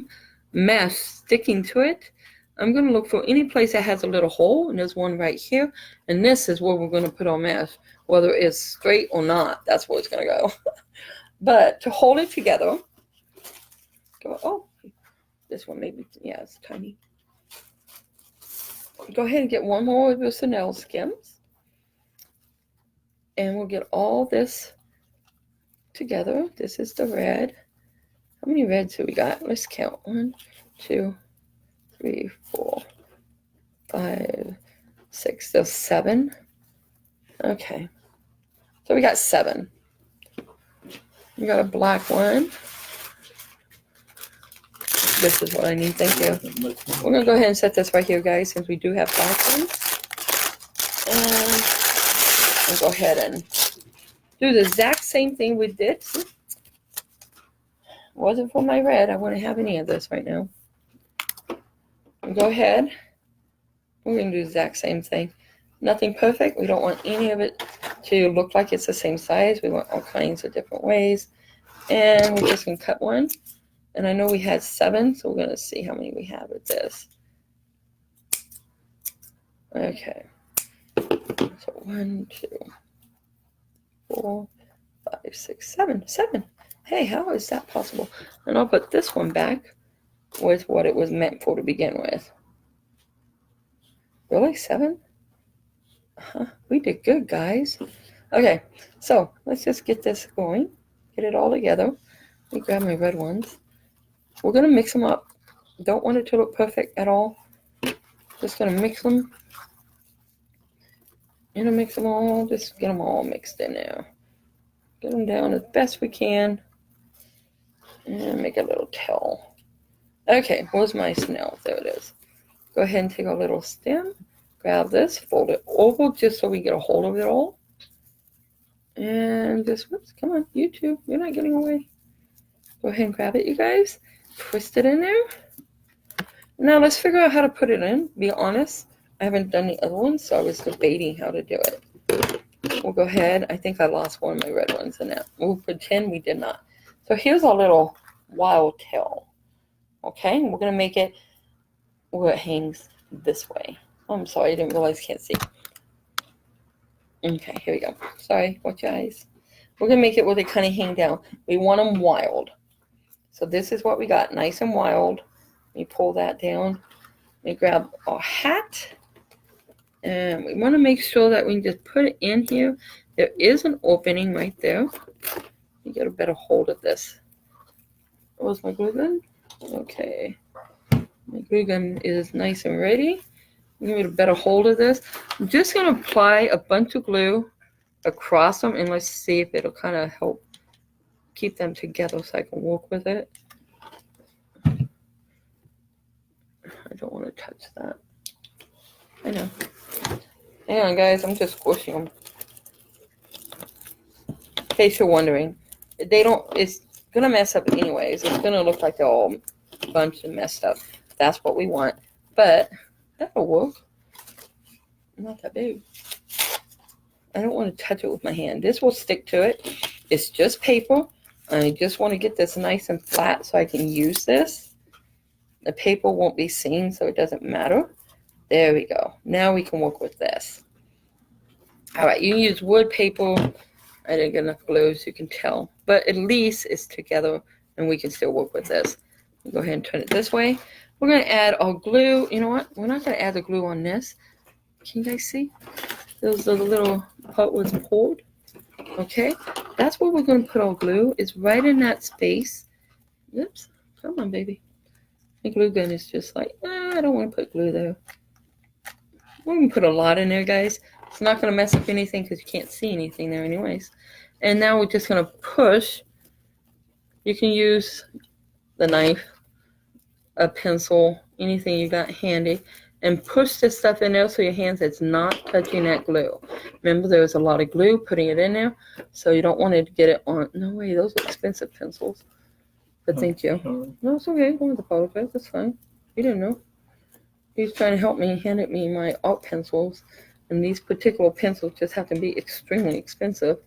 mesh sticking to it, I'm going to look for any place that has a little hole. And there's one right here. And this is where we're going to put our mesh, whether it's straight or not. That's where it's going to go. But to hold it together, oh, this one maybe, yeah, it's tiny. Go ahead and get one more of the Sunel skims. And we'll get all this together. This is the red. How many reds do we got? Let's count. 1, 2, 3, 4, 5, 6. There's 7. Okay. So we got 7. We got a black one. This is what I need. Thank you. We're going to go ahead and set this right here, guys, since we do have black ones. And we'll go ahead and do the exact same thing we did. Wasn't for my red. I wouldn't have any of this right now. And go ahead. We're going to do the exact same thing. Nothing perfect. We don't want any of it to look like it's the same size. We want all kinds of different ways. And we're just going to cut one. And I know we had 7, so we're going to see how many we have with this. Okay. So 1, 2, 4, 5, 6, 7. 7. Hey, how is that possible? And I'll put this one back with what it was meant for to begin with. Really? 7? We did good, guys. Okay, so let's just get this going. Get it all together. Let me grab my red ones. We're going to mix them up. Don't want it to look perfect at all. Just gonna mix them. Mix them all. Just get them all mixed in there. Get them down as best we can. And make a little tail. Okay, where's my snail? There it is. Go ahead and take a little stem. Grab this, fold it over just so we get a hold of it all. And just, whoops, come on, YouTube, you're not getting away. Go ahead and grab it, you guys. Twist it in there. Now let's figure out how to put it in. Be honest, I haven't done the other ones, so I was debating how to do it. We'll go ahead. I think I lost one of my red ones in that. We'll pretend we did not. So here's our little wild tail. Okay, we're going to make it where it hangs this way. Oh, I'm sorry, I didn't realize you can't see. Okay, here we go. Sorry, watch your eyes. We're going to make it where they kind of hang down. We want them wild. So this is what we got, nice and wild. Let me pull that down. Let me grab our hat. And we want to make sure that we just put it in here. There is an opening right there. You get a better hold of this. Where's my glue gun? Okay. My glue gun is nice and ready. Give it a better hold of this. I'm just going to apply a bunch of glue across them, and let's see if it'll kind of help keep them together so I can work with it. I don't want to touch that. I know. Hang on, guys. I'm just squishing them. In case you're wondering, it's going to mess up anyways. It's going to look like they're all bunched and messed up. That's what we want. But that'll work. Not that big. I don't want to touch it with my hand. This will stick to it. It's just paper. I just want to get this nice and flat so I can use this. The paper won't be seen, so it doesn't matter. There we go. Now we can work with this. All right, you can use wood paper. I didn't get enough glue, so you can tell. But at least it's together, and we can still work with this. Go ahead and turn it this way. We're going to add our glue. You know what? We're not going to add the glue on this. Can you guys see? Those are the little part was pulled. Okay, that's where we're going to put our glue. It's right in that space. Oops, come on, baby. The glue gun is just like, I don't want to put glue there. We're going to put a lot in there, guys. It's not going to mess up anything because you can't see anything there anyways. And now we're just going to push. You can use the knife, a pencil, anything you got handy, and push this stuff in there so your hands it's not touching that glue. Remember, there's a lot of glue putting it in there, so you don't want to get it on. No way, those are expensive pencils. But thank you. Sorry. No, it's okay. Don't apologize. That's fine. You didn't know. He's trying to help me, handed me my art pencils, and these particular pencils just have to be extremely expensive.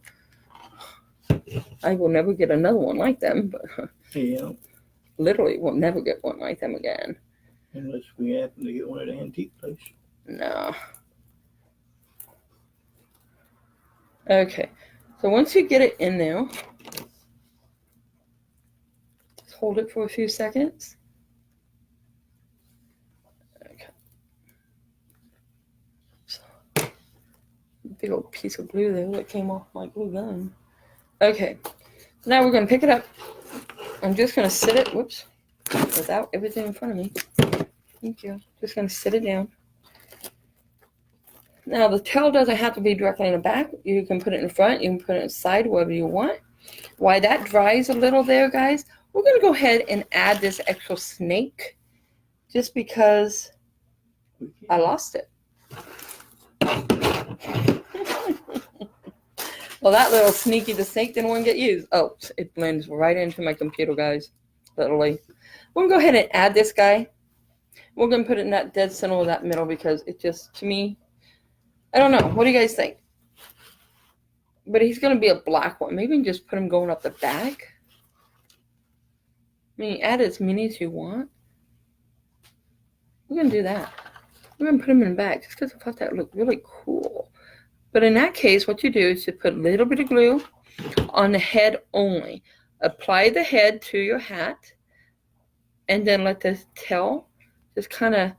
I will never get another one like them, but Yeah, literally will never get one like them again. unless we happen to get one at an antique place. No. Okay, so once you get it in there, just hold it for a few seconds. Okay. So, big old piece of glue there that came off my glue gun. Okay, now we're going to pick it up. I'm just going to sit it, whoops, without everything in front of me. Thank you. Just going to sit it down. Now, the tail doesn't have to be directly in the back. You can put it in front. You can put it in the side, wherever you want. While that dries a little there, guys, we're going to go ahead and add this extra snake just because I lost it. Well, that little sneaky, the snake didn't want to get used. Oh, it blends right into my computer, guys. Literally. We're going to go ahead and add this guy. We're going to put it in that dead center of that middle because it just, to me, I don't know. What do you guys think? But he's going to be a black one. Maybe just put him going up the back. I mean, add as many as you want. We're going to do that. We're going to put him in the back just because I thought that looked really cool. But in that case, what you do is you put a little bit of glue on the head only. Apply the head to your hat. And then let the tail just kind of,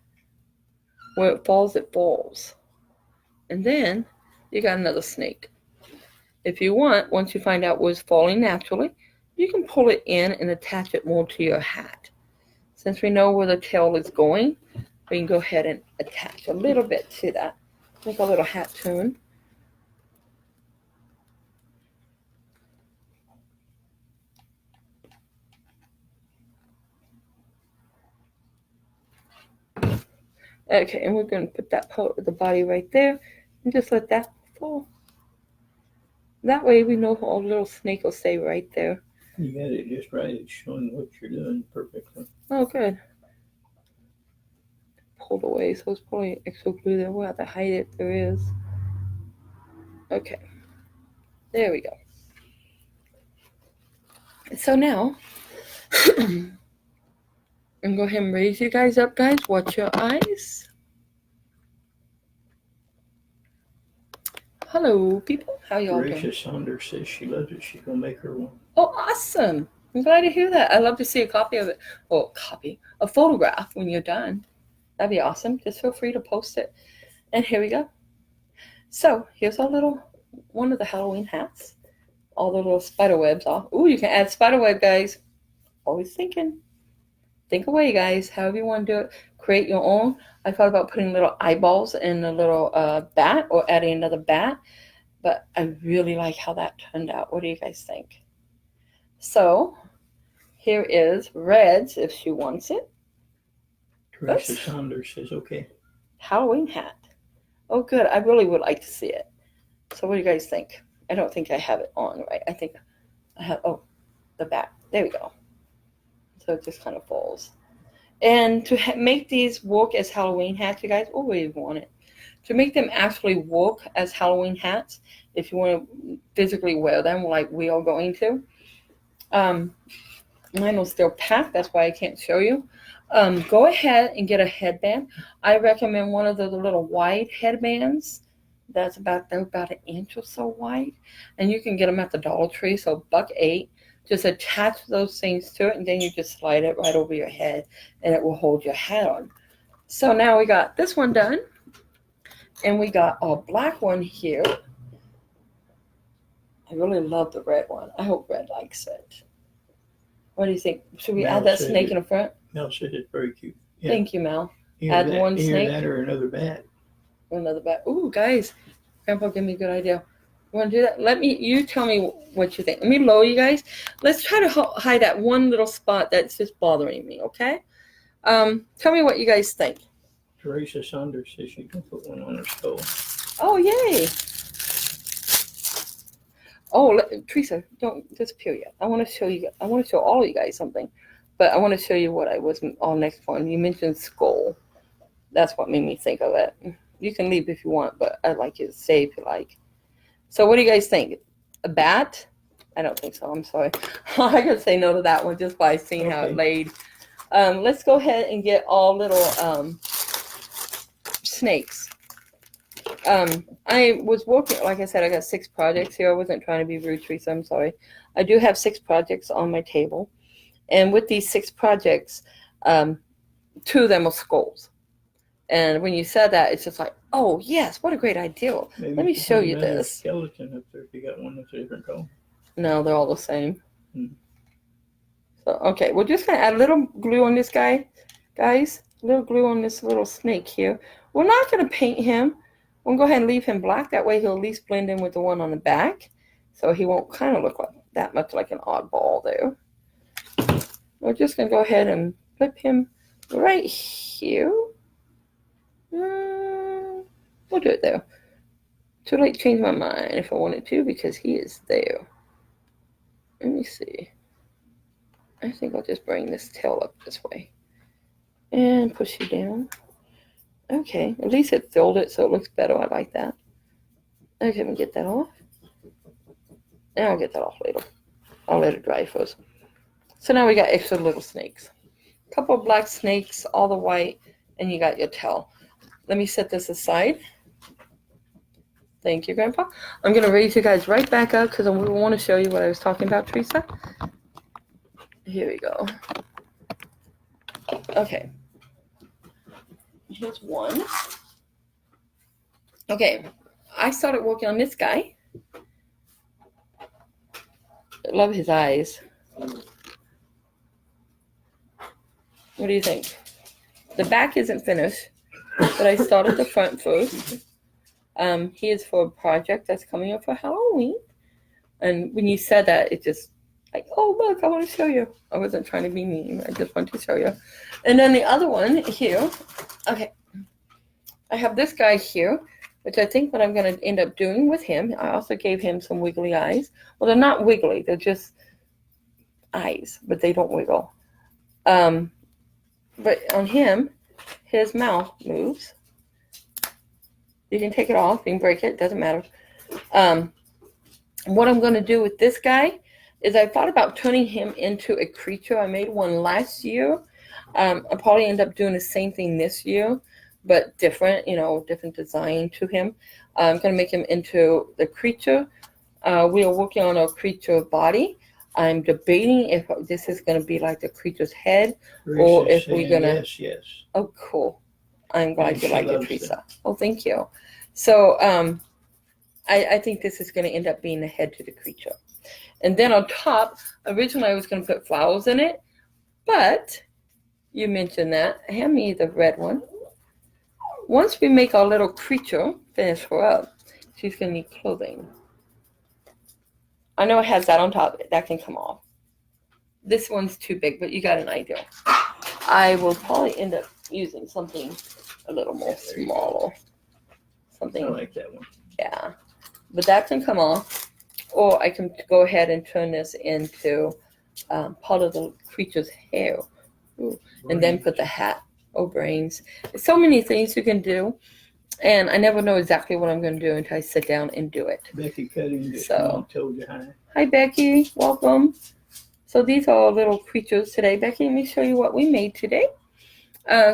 where it falls, it falls. And then you got another snake. If you want, once you find out what's falling naturally, you can pull it in and attach it more to your hat. Since we know where the tail is going, We can go ahead and attach a little bit to that. Make a little hat tune. Okay, and we're going to put that part of the body right there and just let that fall. That way we know our little snake will stay right there. You got it just right. It's showing what you're doing perfectly. Oh, good. Pulled away, so it's probably extra glue there. We'll have to hide it if there is. Okay. There we go. So now, I'm going to go ahead and raise you guys up, guys. Watch your eyes. Hello, people. How y'all doing? Teresa Saunders says she loves it. She's going to make her one. Oh, awesome. I'm glad to hear that. I'd love to see a copy of it. Well, a photograph when you're done. That'd be awesome. Just feel free to post it. And here we go. So here's our one of the Halloween hats. All the little spider webs off. Ooh, you can add spider web, guys. Always thinking. Think away, guys. However you want to do it. Create your own. I thought about putting little eyeballs in a little bat or adding another bat. But I really like how that turned out. What do you guys think? So here is Red's if she wants it. Teresa Saunders says okay. Halloween hat. Oh, good. I really would like to see it. So what do you guys think? I don't think I have it on, right? I think I have, the back. There we go. So it just kind of falls. And to make these work as Halloween hats, you guys, where you want it. To make them actually work as Halloween hats, if you want to physically wear them like we are going to. Mine will still pack. That's why I can't show you. Go ahead and get a headband. I recommend one of those little wide headbands. That's about an inch or so wide. And you can get them at the Dollar Tree. So $1.08. Just attach those things to it, and then you just slide it right over your head, and it will hold your hat on. So now we got this one done. And we got a black one here. I really love the red one. I hope Red likes it. What do you think? Should we add that snake in the front? Mel said it's very cute. Yeah. Thank you, Mel. Add one snake. Either that or another bat. Another bat. Ooh, guys. Grandpa gave me a good idea. You want to do that? You tell me what you think. Let me lower you guys. Let's try to hide that one little spot that's just bothering me, okay? Tell me what you guys think. Teresa Saunders says she can put one on her skull. Oh, yay. Oh, Teresa, don't disappear yet. I want to show all of you guys something. But I want to show you what I was on next one. You mentioned skull. That's what made me think of it. You can leave if you want, but I'd like you to stay if you like. So what do you guys think? A bat? I don't think so. I'm sorry. I could say no to that one just by seeing how it laid. Let's go ahead and get all little snakes. I was working, like I said, I got 6 projects here. I wasn't trying to be rude, Teresa. I'm sorry. I do have 6 projects on my table. And with these 6 projects, 2 of them are skulls. And when you said that, it's just like, oh, yes, what a great idea. Maybe let me show you this. Skeleton up there if you got one that's a different color. No, they're all the same. So, okay, we're just going to add a little glue on this guy, guys. A little glue on this little snake here. We're not going to paint him. We'll go ahead and leave him black. That way he'll at least blend in with the one on the back. So he won't kind of look like that much like an oddball there. We're just going to go ahead and flip him right here. We'll do it there. Too late to change my mind if I wanted to because he is there. Let me see. I think I'll just bring this tail up this way. And push you down. Okay, at least it filled it so it looks better. I like that. Okay, let me get that off. And I'll get that off later. I'll let it dry first. So now we got extra little snakes. A couple of black snakes, all the white, and you got your tail. Let me set this aside. Thank you, Grandpa. I'm going to raise you guys right back up because I want to show you what I was talking about, Teresa. Here we go. Okay. Here's one. Okay. I started working on this guy. I love his eyes. What do you think? The back isn't finished, but I started the front first. He is for a project that's coming up for Halloween. And when you said that, it just like, oh look, I want to show you. I wasn't trying to be mean. I just want to show you. And then the other one here. Okay, I have this guy here, which I think what I'm going to end up doing with him. I also gave him some wiggly eyes. Well, they're not wiggly. They're just eyes, but they don't wiggle. But on him, his mouth moves. You can take it off. You can break it. Doesn't matter. What I'm going to do with this guy is I thought about turning him into a creature. I made one last year. I'll probably end up doing the same thing this year, but different, different design to him. I'm going to make him into the creature. We are working on a creature body. I'm debating if this is going to be like the creature's head or if we're going to... Yes. Oh, cool. I'm glad you like it, Teresa. That. Oh, thank you. So I think this is going to end up being the head to the creature. And then on top, originally I was going to put flowers in it, but you mentioned that. Hand me the red one. Once we make our little creature, finish her up, she's going to need clothing. I know it has that on top. That can come off. This one's too big, but you got an idea. I will probably end up using something a little more smaller. Something. I like that one. Yeah. But that can come off. Or I can go ahead and turn this into part of the creature's hair. Ooh. And then put the hat or brains. There's so many things you can do. And I never know exactly what I'm going to do until I sit down and do it. Becky Cutting just told you hi. Hi, Becky. Welcome. So these are our little creatures today. Becky, let me show you what we made today.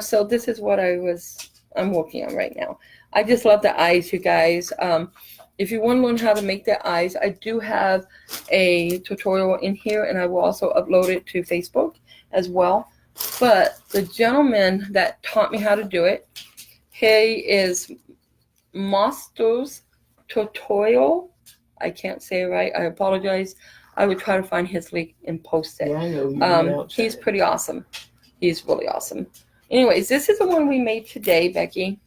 So this is what I'm working on right now. I just love the eyes, you guys. If you want to learn how to make the eyes, I do have a tutorial in here, and I will also upload it to Facebook as well. But the gentleman that taught me how to do it, he is Masters Tutorial. I can't say it right. I apologize. I would try to find his link and post it. Yeah, I know. He's pretty awesome. He's really awesome. Anyways, this is the one we made today, Becky.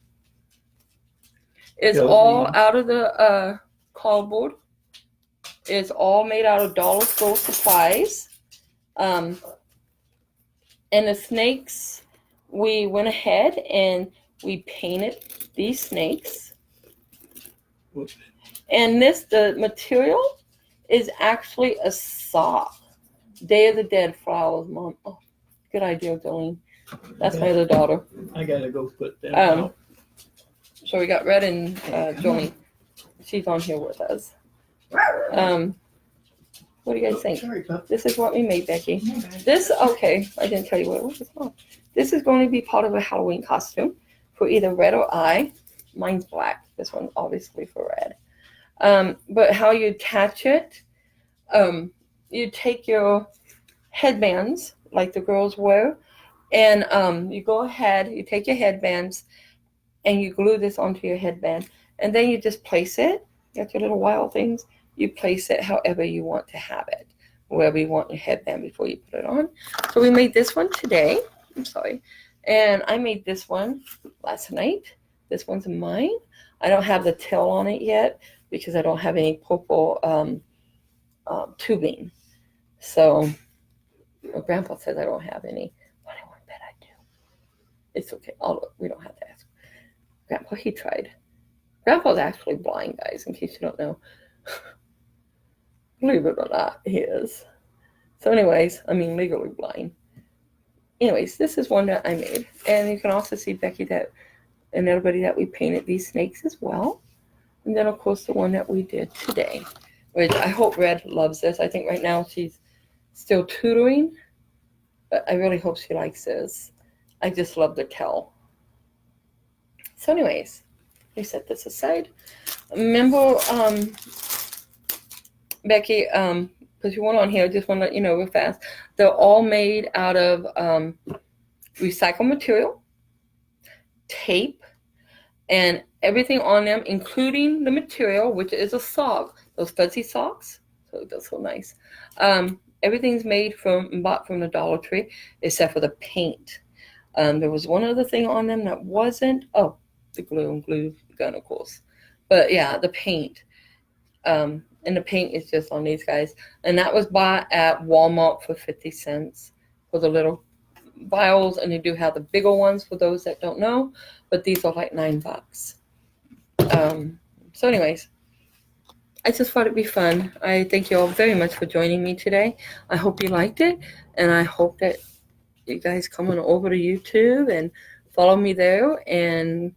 It's all out of the cardboard. It's all made out of dollar store supplies. And the snakes, we went ahead and we painted these snakes. Whoops. And the material is actually a sock. Day of the Dead flowers, Mom. Oh, good idea, Jolene. That's my other daughter. I gotta go put them out. So we got Red and Jolene. She's on here with us. What do you guys think? Sorry, Pop. This is what we made, Becky. Okay, I didn't tell you what it was. Oh. This is going to be part of a Halloween costume for either Red or I. Mine's black. This one's obviously for Red. But how you attach it, you take your headbands like the girls wear, and you go ahead, you take your headbands, and you glue this onto your headband, and then you just place it. You got your little wild things. You place it however you want to have it, wherever you want your headband before you put it on. So we made this one today. I'm sorry. And I made this one last night. This one's mine. I don't have the tail on it yet because I don't have any purple tubing. So Grandpa says I don't have any, but I want to bet I do. It's okay. We don't have to ask. Grandpa, he tried. Grandpa's actually blind, guys, in case you don't know. Believe it or not, he is. So anyways, legally blind. Anyways, this is one that I made. And you can also see Becky and everybody that we painted these snakes as well. And then, of course, the one that we did today, which I hope Red loves this. I think right now she's still tutoring, but I really hope she likes this. I just love the tell. So anyways, we set this aside. Remember, Becky, because you went on here, I just want to let you know real fast. They're all made out of recycled material, tape, and everything on them, including the material, which is a sock, those fuzzy socks. So that's so nice. Everything's bought from the Dollar Tree, except for the paint. There was one other thing on them that wasn't. Oh, the glue gun, of course. But yeah, the paint. And the paint is just on these guys. And that was bought at Walmart for 50 cents for the little vials. And they do have the bigger ones for those that don't know. But these are like $9. So anyways, I just thought it'd be fun. I thank you all very much for joining me today. I hope you liked it. And I hope that you guys come on over to YouTube and follow me there and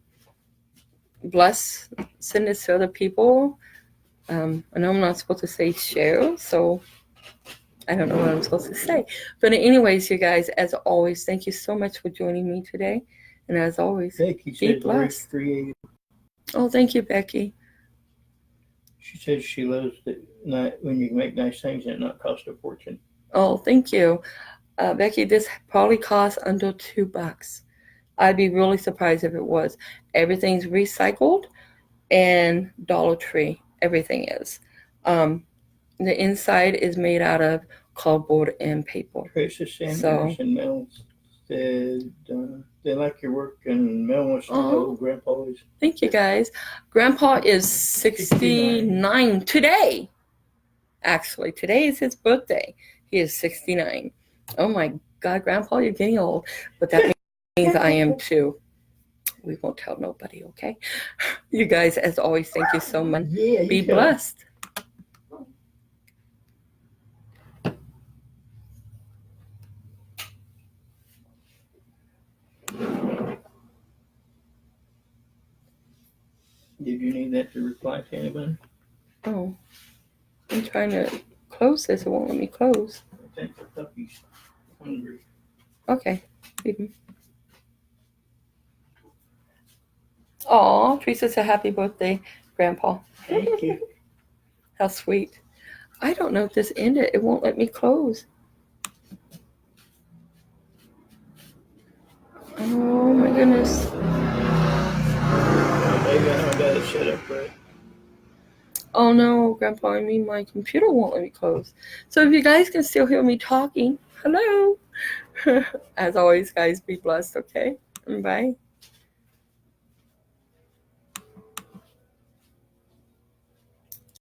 send this to other people. I know I'm not supposed to say share, so I don't know what I'm supposed to say. But anyways, you guys, as always, thank you so much for joining me today. And as always, Becky be said very blessed. creative. Oh, thank you, Becky. She says she loves when you make nice things and it not cost a fortune. Oh, thank you. Becky, this probably costs under $2. I'd be really surprised if it was. Everything's recycled and Dollar Tree. Everything is. The inside is made out of cardboard and paper. Tracy Sanders and Mel said they like your work, and Mel wants to know who Grandpa is. Thank you, guys. Grandpa is 69 today. Actually, today is his birthday. He is 69. Oh my God, Grandpa, you're getting old. But that means I am too. We won't tell nobody, okay? You guys, as always, thank you so much. Yeah, Be blessed. Did you need that to reply to anybody? Oh, I'm trying to close this. It won't let me close. I think the puppy's hungry. Okay. Aw, Teresa said happy birthday, Grandpa. Thank you. How sweet. I don't know if this ended. It won't let me close. Oh my goodness. Maybe I got it set up right. Oh no, Grandpa, I mean my computer won't let me close. So if you guys can still hear me talking, hello. As always, guys, be blessed, okay? Bye.